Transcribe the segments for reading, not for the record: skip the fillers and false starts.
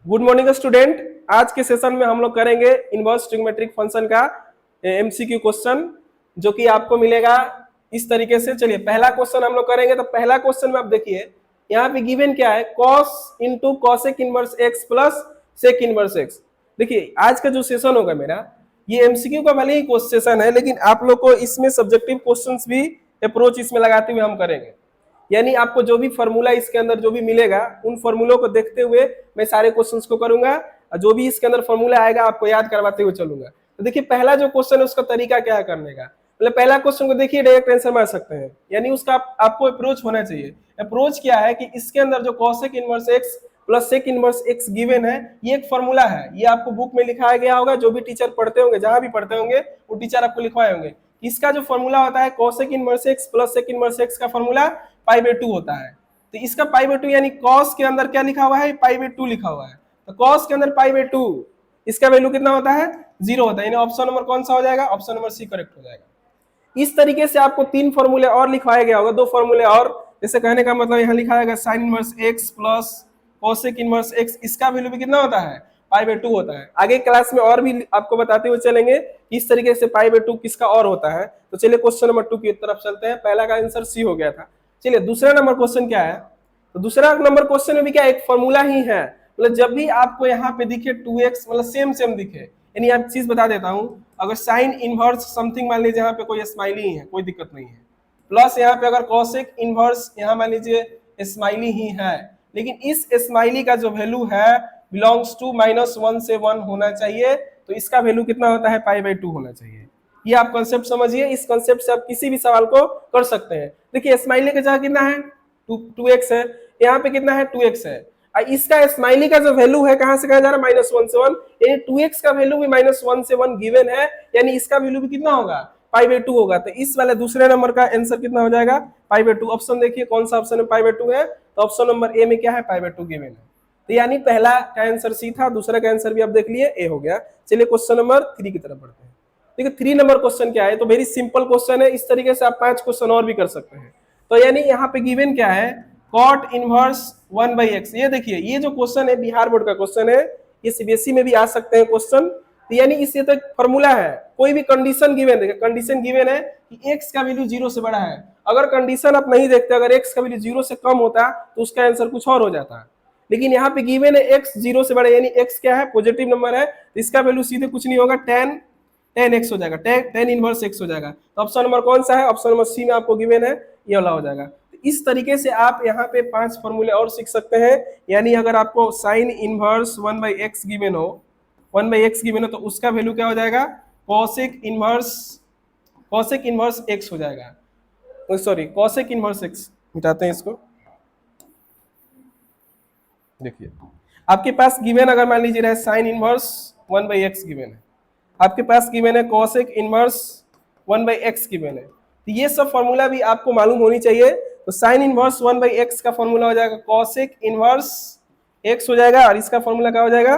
Good morning student. आज के session में हम लोग करेंगे इनवर्स ट्रिग्मेट्रिक फंक्शन का एमसीक्यू क्वेश्चन, जो कि आपको मिलेगा इस तरीके से। चलिए पहला क्वेश्चन हम लोग करेंगे। तो पहला क्वेश्चन में आप देखिए यहाँ पे गिवन क्या है, cos into cosec inverse x plus sec inverse x. देखिए आज का जो सेशन होगा मेरा, ये एमसीक्यू का भले ही सेशन है, लेकिन आप लोग को इसमें सब्जेक्टिव क्वेश्चंस भी अप्रोच इसमें लगाते हुए हम करेंगे। यानी आपको जो भी फॉर्मूला इसके अंदर जो भी मिलेगा, उन फॉर्मूलों को देखते हुए मैं सारे क्वेश्चंस को करूंगा, और जो भी इसके अंदर फॉर्मूला आएगा आपको याद करवाते हुए चलूंगा। तो देखिए पहला जो क्वेश्चन है उसका तरीका क्या है करने का। मतलब पहला क्वेश्चन को देखिए डायरेक्ट आंसर मार सकते हैं, यानी उसका आपको अप्रोच होना चाहिए। अप्रोच क्या है कि इसके अंदर जो cosec inverse x plus sec inverse x given है, ये एक फॉर्मूला है। ये आपको बुक में लिखाया गया होगा, जो भी टीचर पढ़ते होंगे, जहां भी पढ़ते होंगे वो टीचर आपको लिखवाए होंगे। इसका जो फॉर्मूला होता है cosec inverse x plus sec inverse x का फॉर्मूला पाई बाय 2 होता है। तो इसका पाई बाय 2 यानी कॉस के अंदर क्या लिखा हुआ है, पाई बाय 2 लिखा हुआ है। तो कॉस के अंदर पाई बाय 2, इसका वैल्यू कितना होता है, 0 होता है। यानी ऑप्शन नंबर कौन सा हो जाएगा, ऑप्शन नंबर सी करेक्ट हो जाएगा। इस तरीके से आपको 3 फॉर्मूले और लिखवाया गया होगा, 2 फॉर्मूले और। जैसे कहने का मतलब यहाँ लिखा है sign inverse x plus cosec inverse x, इसका वैल्यू भी कितना होता है, पाई बाय 2 होता है। आगे क्लास में और भी आपको बताते हुए चलेंगे कि इस तरीके से पाई बाय 2 किसका और होता है। तो चलिए क्वेश्चन नंबर 2 की तरफ चलते हैं। पहला का आंसर सी हो गया था। चलिए दूसरा नंबर क्वेश्चन क्या है। तो दूसरा नंबर क्वेश्चन में भी क्या एक फॉर्मूला ही है। मतलब जब भी आपको यहाँ पे दिखे 2x, मतलब सेम सेम दिखे, यानी आप चीज बता देता हूं, अगर साइन इनवर्स समथिंग मान लीजिए यहाँ पे कोई स्माइली ही है, कोई दिक्कत नहीं है, प्लस यहाँ पे अगर कॉसेक इनवर्स यहाँ मान लीजिए स्माइली ही है, लेकिन इस स्माइली का जो वैल्यू है बिलोंग्स टू -1 से 1 होना चाहिए। तो इसका वैल्यू कितना होता है, पाई बाय 2 होना चाहिए। ये आप कंसेप्ट समझिए। इस कंसेप्ट से आप किसी भी सवाल को कर सकते हैं। देखिए स्माइली का जगह कितना है, 2x है, यहाँ पे कितना है, 2x है। इसका स्माइली का जो वैल्यू है कहां से कहा जा रहा है, -1 से 1, यानी 2x का वैल्यू भी -1 से 1 गिवन है, यानी इसका वैल्यू भी कितना होगा, पाई बाय 2 होगा। तो इस वाले दूसरे नंबर का आंसर कितना हो जाएगा, पाई बाय 2। ऑप्शन देखिए कौन सा ऑप्शन में पाई बाय 2 है, तो ऑप्शन नंबर ए में क्या है, पाई बाय 2 गिवन है। तो यानी पहला का आंसर सी था, दूसरा का आंसर भी आप देख लिए ए हो गया। चलिए क्वेश्चन नंबर 3 की तरफ बढ़ते हैं। देखिए 3 नंबर क्वेश्चन क्या है, तो वेरी सिंपल क्वेश्चन है। इस तरीके से आप 5 क्वेश्चन और भी कर सकते हैं। तो यानी यहाँ पे गिवन क्या है, कॉट इनवर्स 1/x। ये देखिए ये जो क्वेश्चन है बिहार बोर्ड का क्वेश्चन है, ये सीबीएसई में भी आ सकते हैं क्वेश्चन। तो यानी इससे तो फॉर्मूला है, कोई भी कंडीशन गिवन, देखिए कंडीशन गिवन है कि x का वैल्यू 0 से बड़ा है। अगर कंडीशन आप नहीं देखते, अगर x का वैल्यू 0 से कम होता तो उसका आंसर कुछ और हो जाता। लेकिन यहाँ पे गिवन है x 0 से बड़ा, यानी x क्या है, पॉजिटिव नंबर है, तो इसका वैल्यू सीधे कुछ नहीं होगा, tan x हो जाएगा, tan इनवर्स x हो जाएगा। तो ऑप्शन नंबर कौन सा है, ऑप्शन नंबर सी में आपको गिवन है, ये वाला हो जाएगा। इस तरीके से आप यहाँ पे 5 फॉर्मूले और सीख सकते हैं। यानी अगर आपको साइन इनवर्स 1/x गिवन हो, 1/x गिवन हो, तो उसका वैल्यू क्या हो जाएगा, कॉसेक इनवर्स x हो जाएगा। सॉरी कॉसेक इनवर्स x, मिटाते हैं इसको। देखिए आपके पास गिवन अगर मान लीजिए रहे साइन इनवर्स 1/x गिवन है, आपके पास गिवन है कॉसेक इनवर्स 1/x गिवन है, तो ये सब फॉर्मूला भी आपको मालूम होनी चाहिए। तो साइन इनवर्स 1/x का फॉर्मूला हो जाएगा कॉसेक इनवर्स x हो जाएगा, और इसका फॉर्मूला क्या हो जाएगा,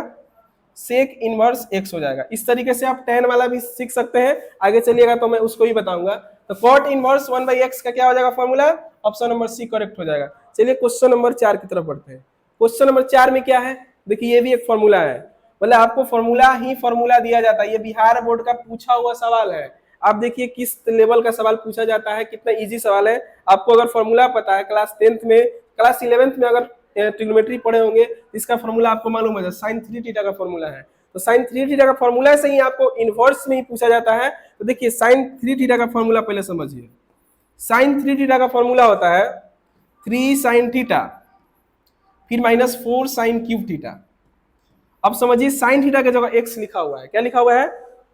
सेक इनवर्स x हो जाएगा। इस तरीके से आप tan वाला भी सीख सकते हैं। आगे चलिएगा तो मैं उसको ही बताऊंगा। तो कॉट इनवर्स 1/x का क्या हो जाएगा formula, option number C correct हो जाएगा। चलिए क्वेश्चन नंबर 4 की तरफ बढ़ते हैं। क्वेश्चन नंबर 4 में क्या है, देखिए ये भी एक फॉर्मूला है। मतलब आपको फॉर्मूला ही फॉर्मूला दिया जाता है। ये बिहार बोर्ड का पूछा हुआ सवाल है। आप देखिए किस लेवल का सवाल पूछा जाता है, कितना इजी सवाल है। आपको अगर फॉर्मूला पता है, क्लास 10th में, क्लास 11th में अगर ट्रिग्नोमेट्री पढ़े होंगे, इसका फॉर्मूला आपको मालूम है, साइन 3 थीटा का फॉर्मूला है। तो साइन 3 थीटा का फॉर्मूला से ही आपको इनवर्स में ही पूछा जाता है। तो देखिए साइन 3 थीटा का फॉर्मूला पहले समझिए। साइन 3 थीटा का फॉर्मूला होता है 3 साइन थीटा फिर -4 साइन क्यूब थीटा। अब समझिए साइन थीटा की जगह x लिखा हुआ है, क्या लिखा हुआ है,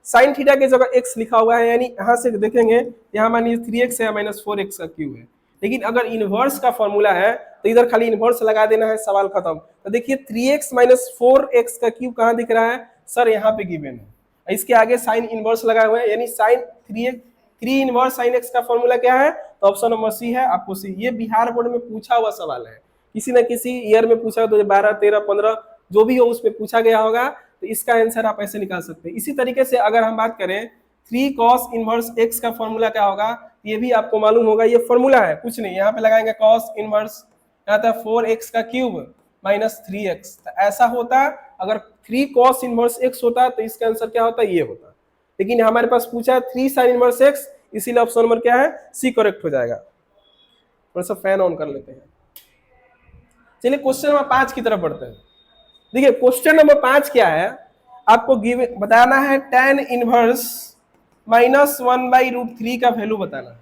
साइन थीटा की जगह x लिखा हुआ है। यानी यहां से देखेंगे, यहाँ मान लीजिए 3x है, -4x का क्यूब है। लेकिन अगर इनवर्स का फॉर्मूला है तो इधर खाली इनवर्स लगा देना है, सवाल खत्म। तो देखिए 3x - 4x का क्यूब कहाँ दिख रहा है, सर यहाँ पे गिवन है। इसके आगे साइन इनवर्स लगा हुआ है, यानी साइन 3 इनवर्स साइन x का फॉर्मूला क्या है, तो ऑप्शन नंबर सी है, आपको सी। ये बिहार बोर्ड में पूछा हुआ सवाल है, किसी न किसी ईयर में पूछा, 2012, 13, 15 जो भी हो उसमें पूछा गया होगा। तो इसका आंसर आप ऐसे निकाल सकते हैं। इसी तरीके से अगर हम बात करें 3 cos इनवर्स x का फॉर्मूला क्या होगा, ये भी आपको मालूम होगा। ये फॉर्मूला है, कुछ नहीं, यहाँ पे लगाएंगे cos इनवर्स, यहाँ था 4x का क्यूब -3x। तो ऐसा होता अगर 3 cos इनवर्स x होता तो इसका आंसर क्या होता, ये होता। लेकिन हमारे पास पूछा है 3 sin इनवर्स x, इसीलिए ऑप्शन नंबर क्या है, सी करेक्ट हो जाएगा। थोड़ा सा फैन ऑन कर लेते हैं। चलिए क्वेश्चन नंबर 5 की तरफ बढ़ते हैं। देखिए क्वेश्चन नंबर 5 क्या है, आपको बताना है tan इनवर्स -1/√3 का वैल्यू बताना है।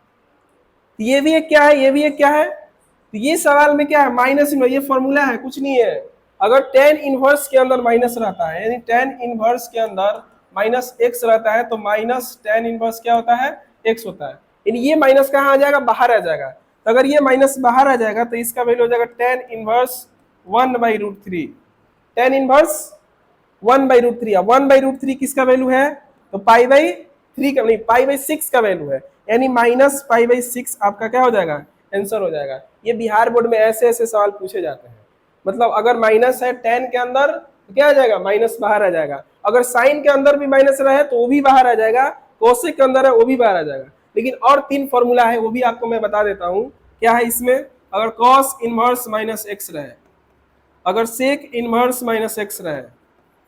ये भी एक क्या है, ये भी एक क्या है, तो ये सवाल में क्या है, माइनस इनवर्स, ये फॉर्मूला है, कुछ नहीं है। अगर tan इनवर्स के अंदर माइनस रहता है, यानी tan इनवर्स के अंदर -x रहता है, तो माइनस tan इनवर्स क्या होता है, x होता है। यानी ये माइनस कहाँ आ जाएगा, बाहर आ जाएगा। तो अगर ये माइनस बाहर आ जाएगा तो इसका वैल्यू हो जाएगा tan इनवर्स 1/√3। tan इनवर्स 1/√3, 1/√3 किसका वैल्यू है, तो π/3 का, नहीं π/6 का वैल्यू है, यानी -π/6 आपका क्या हो जाएगा, आंसर हो जाएगा। ये बिहार बोर्ड में ऐसे ऐसे सवाल पूछे जाते हैं। मतलब अगर माइनस है tan के अंदर तो क्या आ जाएगा, माइनस बाहर आ जाएगा। अगर साइन के अंदर भी माइनस रहे तो वो भी बाहर आ जाएगा, कोसेक के अंदर है वो भी बाहर आ जाएगा। लेकिन और 3 फॉर्मूला है, वो भी आपको मैं बता देता हूँ क्या है इसमें। अगर cos इनवर्स -x रहे, अगर sec इनवर्स -x रहे,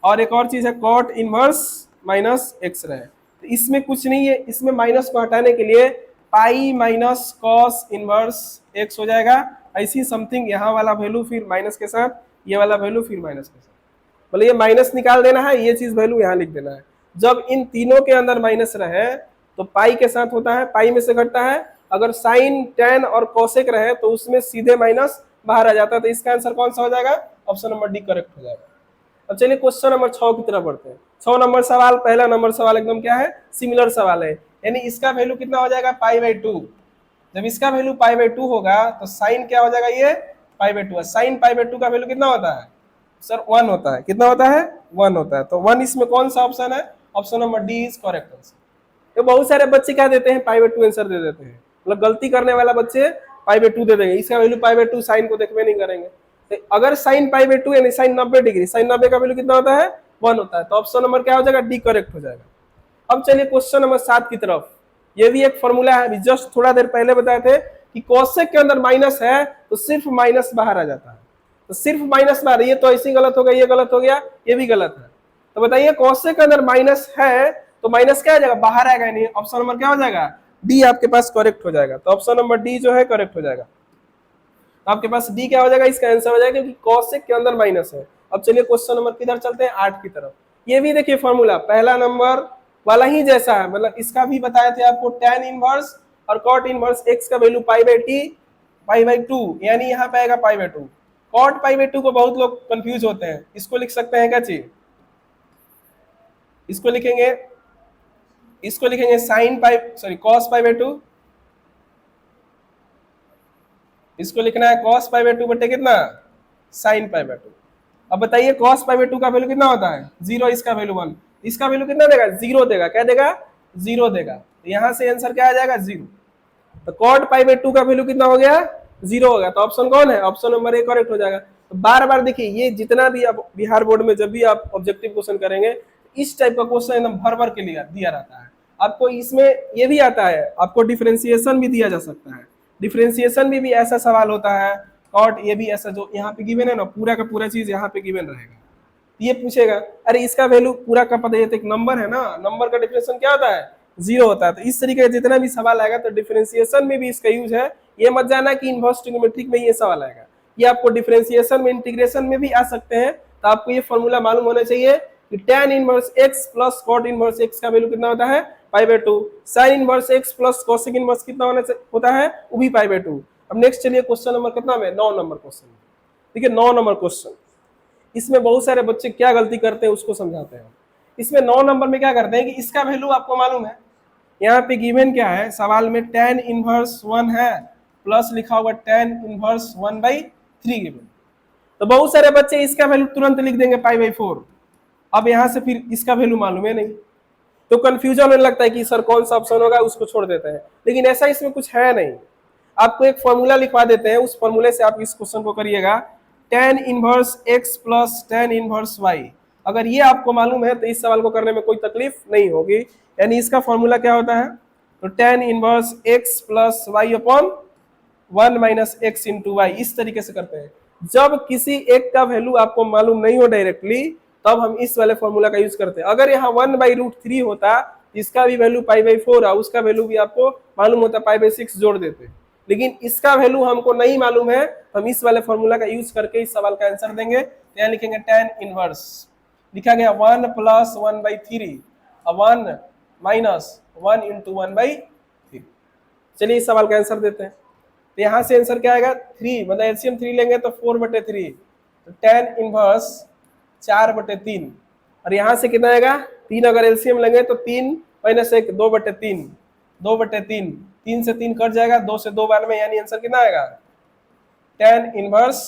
और एक और चीज है कॉट इनवर्स -x रहे, तो इसमें कुछ नहीं है, इसमें माइनस को हटाने के लिए pi minus cos inverse x हो जाएगा। ऐसी समथिंग यहाँ वाला वैल्यू फिर माइनस के साथ, ये वाला वैल्यू फिर माइनस के साथ, मतलब ये माइनस निकाल देना है, ये चीज वैल्यू यहाँ लिख देना है। जब इन तीनों के अंदर माइनस रहे तो पाई के साथ होता है, पाई में से घटता है। अगर साइन tan और कोसेक रहे तो उसमें सीधे माइनस बाहर आ जाता है। तो इसका आंसर कौन सा हो जाएगा, ऑप्शन नंबर डी करेक्ट हो जाएगा। अब चलिए क्वेश्चन नंबर 6 की तरफ बढ़ते हैं। 6 नंबर सवाल, पहला नंबर सवाल एकदम क्या है, सिमिलर सवाल है, यानी इसका वैल्यू कितना हो जाएगा, π/2। जब इसका वैल्यू π/2 होगा तो साइन क्या हो जाएगा, ये π/2 है। साइन π/2 का वैल्यू कितना होता है सर, 1 होता है। कितना होता है, 1 होता है। तो 1 इसमें कौन सा ऑप्शन है, option number D is correct answer. तो बहुत सारे बच्चे क्या देते हैं, π/2 आंसर दे देते हैं, मतलब गलती करने वाला बच्चे π/2 दे देंगे, इसका वैल्यू π/2, साइन को देखवे नहीं करेंगे। तो अगर साइन π/2 यानी साइन 90 डिग्री, साइन 90 का वैल्यू कितना होता है, 1 होता है। तो ऑप्शन नंबर क्या हो जाएगा, डी करेक्ट हो जाएगा। अब चलिए क्वेश्चन नंबर 7 की तरफ। ये भी एक फॉर्मूला है, अभी जस्ट थोड़ा देर पहले बताए थे कि कोसेक के अंदर माइनस है तो सिर्फ माइनस बाहर आ जाता है, तो सिर्फ माइनस बाहर, ये तो ऐसे गलत हो गया, ये गलत हो गया, ये भी गलत है। तो बताइए कोसेक के अंदर माइनस है तो माइनस क्या आ जाएगा, बाहर आएगा नहीं। ऑप्शन नंबर क्या हो जाएगा, डी आपके पास करेक्ट हो जाएगा। तो ऑप्शन नंबर डी जो है करेक्ट हो जाएगा। तो आपके पास डी क्या हो जाएगा, इसका आंसर हो जाएगा क्योंकि कोसेक के अंदर माइनस है। अब चलिए क्वेश्चन नंबर किधर चलते हैं, 8 की तरफ। ये भी देखिए फॉर्मूला पहला नंबर वाला ही जैसा है, मतलब इसका भी बताए थे आपको, tan इनवर्स और cot इनवर्स x का वैल्यू π/2, यानी यहाँ पे आएगा π/2। cot π/2 को बहुत लोग कंफ्यूज होते हैं, इसको लिख सकते हैं क्या चीज, इसको लिखेंगे, इसको लिखेंगे cos π/2, इसको लिखना है cos π/2 बटे कितना, sin π/2। अब बताइए cos π/2 का वैल्यू कितना होता है, 0, इसका वैल्यू 1, इसका वैल्यू कितना देगा, 0 देगा। क्या देगा, 0 देगा। तो यहां से आंसर क्या आ जाएगा, 0। तो cot π/2 का वैल्यू कितना हो गया, 0 हो गया। तो ऑप्शन कौन है, ऑप्शन नंबर ए करेक्ट हो जाएगा। तो बार बार देखिए, ये जितना भी आप बिहार बोर्ड में जब भी आप ऑब्जेक्टिव क्वेश्चन करेंगे, इस टाइप का क्वेश्चन एकदम भर भर के दिया रहता है आपको। इसमें ये भी आता है, आपको डिफरेंशिएशन भी दिया जा सकता है। डिफरेंशिएशन में भी ऐसा सवाल होता है, कॉट ये भी ऐसा, जो यहाँ पे गिवन है ना, पूरा का पूरा चीज यहाँ पे गिवन रहेगा। ये पूछेगा, अरे इसका वैल्यू पूरा का पता, ये तो एक नंबर है ना, नंबर का डिफरेंशिएशन क्या होता है, 0 होता है। तो इस तरीके का जितना भी सवाल आएगा तो डिफरेंशिएशन में भी इसका यूज है। ये मत जाना कि इनवर्स ट्रिग्नोमेट्रिक में ये सवाल आएगा, ये आपको डिफरेंशिएशन में, इंटीग्रेशन में भी आ सकते हैं। तो आपको ये फॉर्मूला मालूम होना चाहिए कि tan inverse x plus cot inverse x का वैल्यू कितना होता है, π/2। sin inverse x plus cosec inverse कितना होता है, वो भी π/2। अब नेक्स्ट चलिए क्वेश्चन नंबर कितना में, 9 नंबर क्वेश्चन। ठीक है, 9 नंबर क्वेश्चन। इसमें बहुत सारे बच्चे क्या गलती करते हैं उसको समझाते हैं। इसमें 9 नंबर में क्या करते हैं कि इसका वैल्यू आपको मालूम है, यहाँ पे गिवन क्या है सवाल में, tan इनवर्स 1 है प्लस लिखा हुआ tan इनवर्स 1/3 गिवन। तो बहुत सारे बच्चे इसका वैल्यू तुरंत लिख देंगे π/4। अब यहाँ से फिर इसका वैल्यू मालूम है नहीं, तो कंफ्यूजन होने लगता है कि सर कौन सा ऑप्शन होगा, उसको छोड़ देते हैं। लेकिन ऐसा इसमें कुछ है नहीं, आपको एक फॉर्मूला लिखवा देते हैं, उस फॉर्मूले से आप इस क्वेश्चन को करिएगा। tan inverse x plus tan inverse y, अगर ये आपको मालूम है तो इस सवाल को करने में कोई तकलीफ नहीं होगी। यानी इसका फॉर्मूला क्या होता है, तो tan inverse x plus y upon 1 minus x into y, इस तरीके से करते हैं। जब किसी एक का वैल्यू आपको मालूम नहीं हो डायरेक्टली, तब हम इस वाले फॉर्मूला का यूज करते हैं। अगर यहाँ 1/√3 होता, इसका भी वैल्यू π/4 है, उसका वैल्यू भी आपको मालूम होता, π/6 जोड़ देते। लेकिन इसका वैल्यू हमको नहीं मालूम है, तो हम इस वाले फॉर्मूला का यूज करके इस सवाल का आंसर देंगे। तो यहाँ लिखेंगे tan इनवर्स, लिखा गया 1 + 1/3 और 1 - 1 × 1/3। चलिए इस सवाल का आंसर देते हैं। तो यहाँ से आंसर क्या आएगा, 3, मतलब एलसीएम 3 लेंगे तो 4/3, तो tan इनवर्स 4/3। और यहाँ से कितना आएगा, 3 अगर एलसीएम लेंगे तो 3 - 1 2/3, 2/3, 3 से 3 कट जाएगा, 2 से 2 92, यानी आंसर कितना आएगा, tan इनवर्स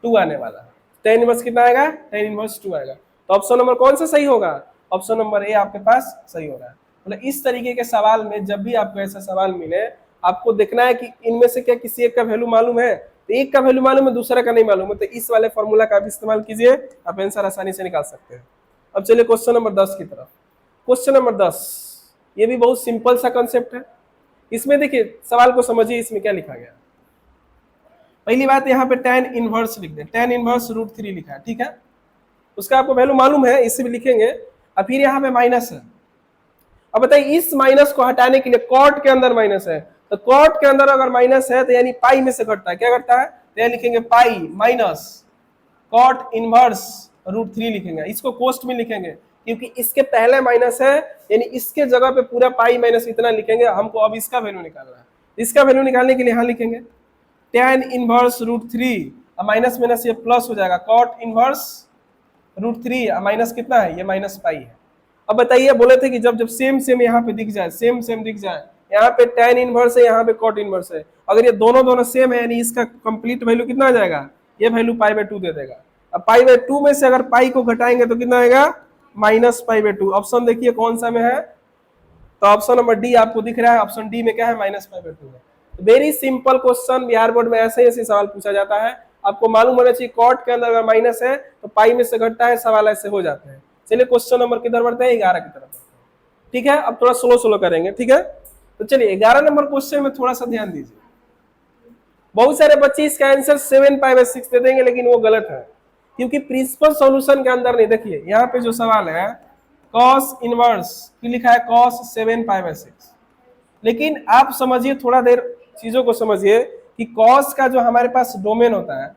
2 आने वाला। tan इनवर्स कितना आएगा, tan इनवर्स 2 आएगा। तो ऑप्शन नंबर कौन सा सही होगा, ऑप्शन नंबर ए आपके पास सही हो रहा है। मतलब इस तरीके के सवाल में जब भी आपको ऐसा सवाल मिले, आपको देखना है कि इनमें से क्या किसी एक का वैल्यू मालूम है, तो एक का वैल्यू मालूम है, दूसरे का नहीं मालूम है, तो इस वाले फॉर्मूला का भी इस्तेमाल कीजिए, आप आंसर आसानी से निकाल सकते हैं। अब चलिए क्वेश्चन नंबर 10 की तरफ। क्वेश्चन नंबर 10, ये भी बहुत सिंपल सा कंसेप्ट है। इसमें देखिए सवाल को समझिए, इसमें क्या लिखा गया। पहली बात यहाँ पे tan इनवर्स लिख दे, tan इनवर्स √3 लिखा है, ठीक है, उसका आपको वैल्यू मालूम है, इससे भी लिखेंगे। अब फिर यहाँ पे माइनस है। अब बताइए इस माइनस को हटाने के लिए, कॉट के अंदर माइनस है, तो कॉट के अंदर अगर माइनस है तो यानी पाई में से घटता है, क्या घटता है, तो यहाँ लिखेंगे पाई माइनस कॉट इनवर्स √3 लिखेंगे। इसको कोस्ट में लिखेंगे क्योंकि इसके पहले माइनस है, यानी इसके जगह पे पूरा पाई माइनस इतना लिखेंगे। हमको अब इसका वैल्यू निकालना है, इसका वैल्यू निकालने के लिए यहाँ लिखेंगे tan इनवर्स √3, माइनस माइनस ये प्लस हो जाएगा, कॉट इनवर्स √3, माइनस कितना है, ये माइनस पाई है। अब बताइए, बोले थे कि जब जब सेम सेम यहाँ पे दिख जाए, सेम सेम दिख जाए, यहाँ पे tan इनवर्स है, यहाँ पे कॉट इनवर्स है, अगर ये दोनों सेम है, यानी इसका कंप्लीट वैल्यू कितना आ जाएगा, ये वैल्यू π/2 दे देगा। अब π/2 में से अगर पाई को घटाएंगे तो कितना आएगा, -π/2। ऑप्शन देखिए कौन सा में है, तो ऑप्शन नंबर डी आपको दिख रहा है, ऑप्शन डी में क्या है, -π/2 है। Very simple question, Bihar board में ऐसे ऐसे सवाल पूछा जाता है। आपको मालूम होना चाहिए कॉट के अंदर अगर माइनस है तो पाई में से घटता है, सवाल ऐसे हो जाते हैं। चलिए क्वेश्चन नंबर किधर बढ़ते हैं, 11 की तरफ बढ़ते हैं, ठीक है। अब थोड़ा स्लो स्लो करेंगे, ठीक है। तो चलिए 11 नंबर क्वेश्चन में थोड़ा सा ध्यान दीजिए। बहुत सारे बच्चे इसका आंसर 7π/6 दे देंगे, लेकिन वो गलत है, क्योंकि प्रिंसिपल सॉल्यूशन के अंदर नहीं। देखिए यहाँ पे जो सवाल है cos इनवर्स की लिखा है cos 7π/6, लेकिन आप समझिए, थोड़ा देर चीजों को समझिए कि cos का जो हमारे पास डोमेन होता है,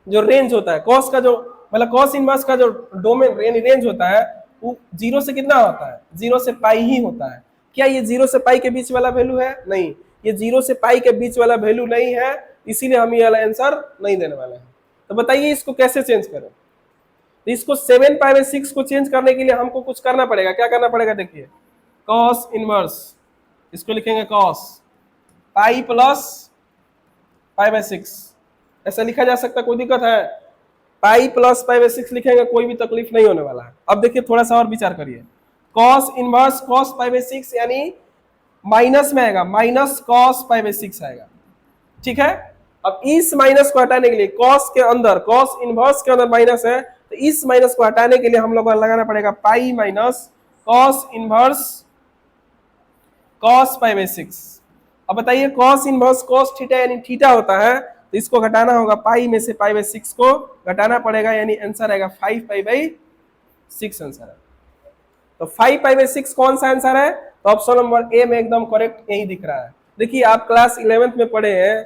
जो रेंज होता है, cos का जो मतलब cos इनवर्स का जो डोमेन यानी रेंज होता है, वो 0 से कितना होता है, 0 से पाई ही होता है। क्या ये 0 से पाई के बीच वाला वैल्यू है, नहीं, ये 0 से पाई के बीच वाला वैल्यू नहीं है, इसीलिए हम ये वाला आंसर नहीं देने वाले हैं। तो बताइए इसको कैसे चेंज करें। तो इसको 7π/6 को चेंज करने के लिए हमको कुछ करना पड़ेगा। क्या करना पड़ेगा, देखिए cos इनवर्स, इसको लिखेंगे cos पाई प्लस π/6, ऐसा लिखा जा सकता है, कोई दिक्कत है, पाई प्लस π/6 लिखेंगे, कोई भी तकलीफ नहीं होने वाला है। अब देखिए थोड़ा सा और विचार करिए, cos इनवर्स cos π/6 यानी माइनस में आएगा, माइनस cos π/6 आएगा, ठीक है। अब इस माइनस को हटाने के लिए cos के अंदर, cos इनवर्स के अंदर माइनस है, तो इस माइनस को हटाने के लिए हम लोग को लगाना पड़ेगा pi minus cos inverse cos π/6। अब बताइए cos इनवर्स cos थीटा यानी थीटा होता है, तो इसको घटाना होगा, पाई में से π/6 को घटाना पड़ेगा, यानी आंसर आएगा 5π/6 आंसर है। तो 5π/6 कौन सा आंसर है, तो ऑप्शन नंबर ए में एकदम करेक्ट यही दिख रहा है। देखिए आप क्लास 11th में पढ़े हैं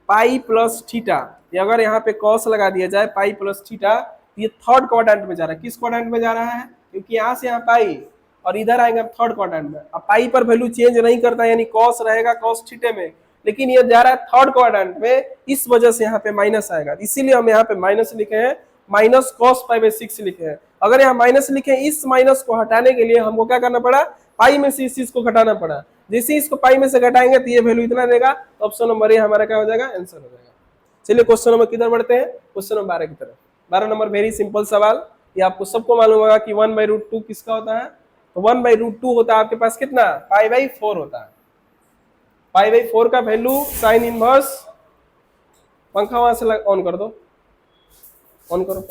पाई प्लस थीटा, अगर यहाँ पे cos लगा दिया जाए पाई प्लस थीटा, ये थर्ड क्वाड्रेंट में जा रहा है। किस क्वाड्रेंट में जा रहा है, क्योंकि यहाँ से यहाँ पाई और इधर आएगा थर्ड क्वाड्रेंट में। अब पाई पर वैल्यू चेंज नहीं करता, यानी cos रहेगा cos थीटे में, लेकिन ये जा रहा है थर्ड क्वाड्रेंट में, इस वजह से यहाँ पे माइनस आएगा, इसीलिए हम यहाँ पे माइनस लिखे हैं, माइनस cos π/6 लिखे हैं। अगर यहाँ माइनस लिखे, इस माइनस को हटाने के लिए हमको क्या करना पड़ा, पाई में से इस चीज को घटाना पड़ा। जैसे इसको पाई में से घटाएंगे तो ये वैल्यू इतना देगा, तो ऑप्शन नंबर ए हमारा क्या हो जाएगा, आंसर हो जाएगा। चलिए क्वेश्चन नंबर किधर बढ़ते हैं, क्वेश्चन नंबर 12 की तरफ। 12 नंबर वेरी सिंपल सवाल, ये आपको सबको मालूम होगा कि 1/√2 किसका होता है, तो 1/√2 होता है आपके पास कितना, π/4 होता है। π/4 का वैल्यू साइन इनवर्स, पंखा वहां से ऑन कर दो, ऑन करो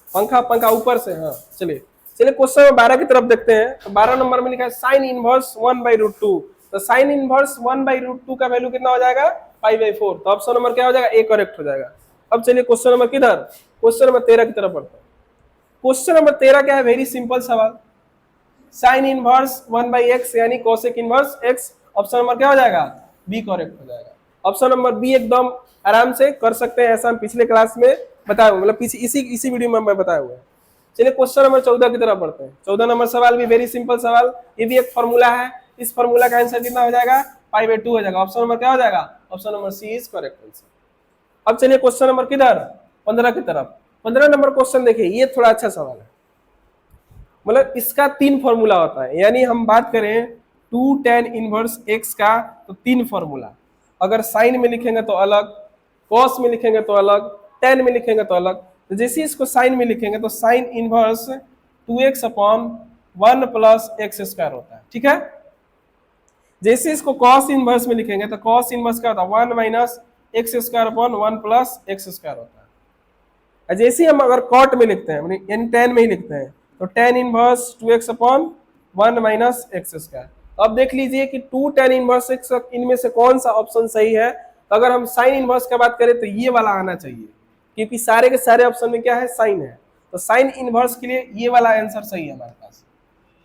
पंखा ऊपर से, हाँ। चलिए क्वेश्चन नंबर 12 की तरफ देखते हैं। तो 12 नंबर में लिखा है साइन इनवर्स 1/√2, तो साइन इनवर्स 1/√2 का वैल्यू कितना हो जाएगा, π/4। तो ऑप्शन नंबर क्या हो जाएगा, ए करेक्ट हो जाएगा। अब चलिए क्वेश्चन नंबर किधर, क्वेश्चन नंबर 13 की तरफ बढ़ते हैं। क्वेश्चन नंबर 13 क्या है, वेरी सिंपल सवाल, साइन इनवर्स 1/x यानी cosec inverse x। Option number क्या हो जाएगा, बी करेक्ट हो जाएगा। ऑप्शन नंबर बी एकदम आराम से कर सकते हैं, ऐसा हम पिछले क्लास में बताया हुआ, मतलब इसी वीडियो में मैं बताया हुआ है। चलिए क्वेश्चन नंबर 14 की तरफ बढ़ते हैं। 14 नंबर सवाल भी वेरी सिंपल सवाल, ये भी एक फॉर्मूला है, इस फॉर्मूला का आंसर कितना हो जाएगा, π/2 हो जाएगा। ऑप्शन नंबर क्या हो जाएगा, option number C is correct answer. अब चलिए क्वेश्चन नंबर किधर, 15 की तरफ। 15 नंबर क्वेश्चन देखिए, ये थोड़ा अच्छा सवाल है, मतलब इसका 3 फॉर्मूला होता है, यानी हम बात करें 2 tan इनवर्स x का तो 3 फॉर्मूला, अगर साइन में लिखेंगे तो अलग, कॉस में लिखेंगे तो अलग, tan में लिखेंगे तो अलग। तो जैसे इसको साइन में लिखेंगे तो sine inverse 2x/1 plus x² होता है, ठीक है। जैसे इसको कॉस इनवर्स में लिखेंगे तो कॉस इनवर्स क्या होता है, 1 माइनस x²/1 प्लस x² होता है। जैसे हम अगर कॉट में लिखते हैं यानी tan में ही लिखते हैं तो tan inverse 2x/1 minus x²। अब देख लीजिए कि 2 tan इनवर्स x इनमें से कौन सा ऑप्शन सही है। तो अगर हम साइन इनवर्स की बात करें तो ये वाला आना चाहिए, क्योंकि सारे के सारे ऑप्शन में क्या है, साइन है। तो साइन इनवर्स के लिए ये वाला आंसर सही है हमारे पास,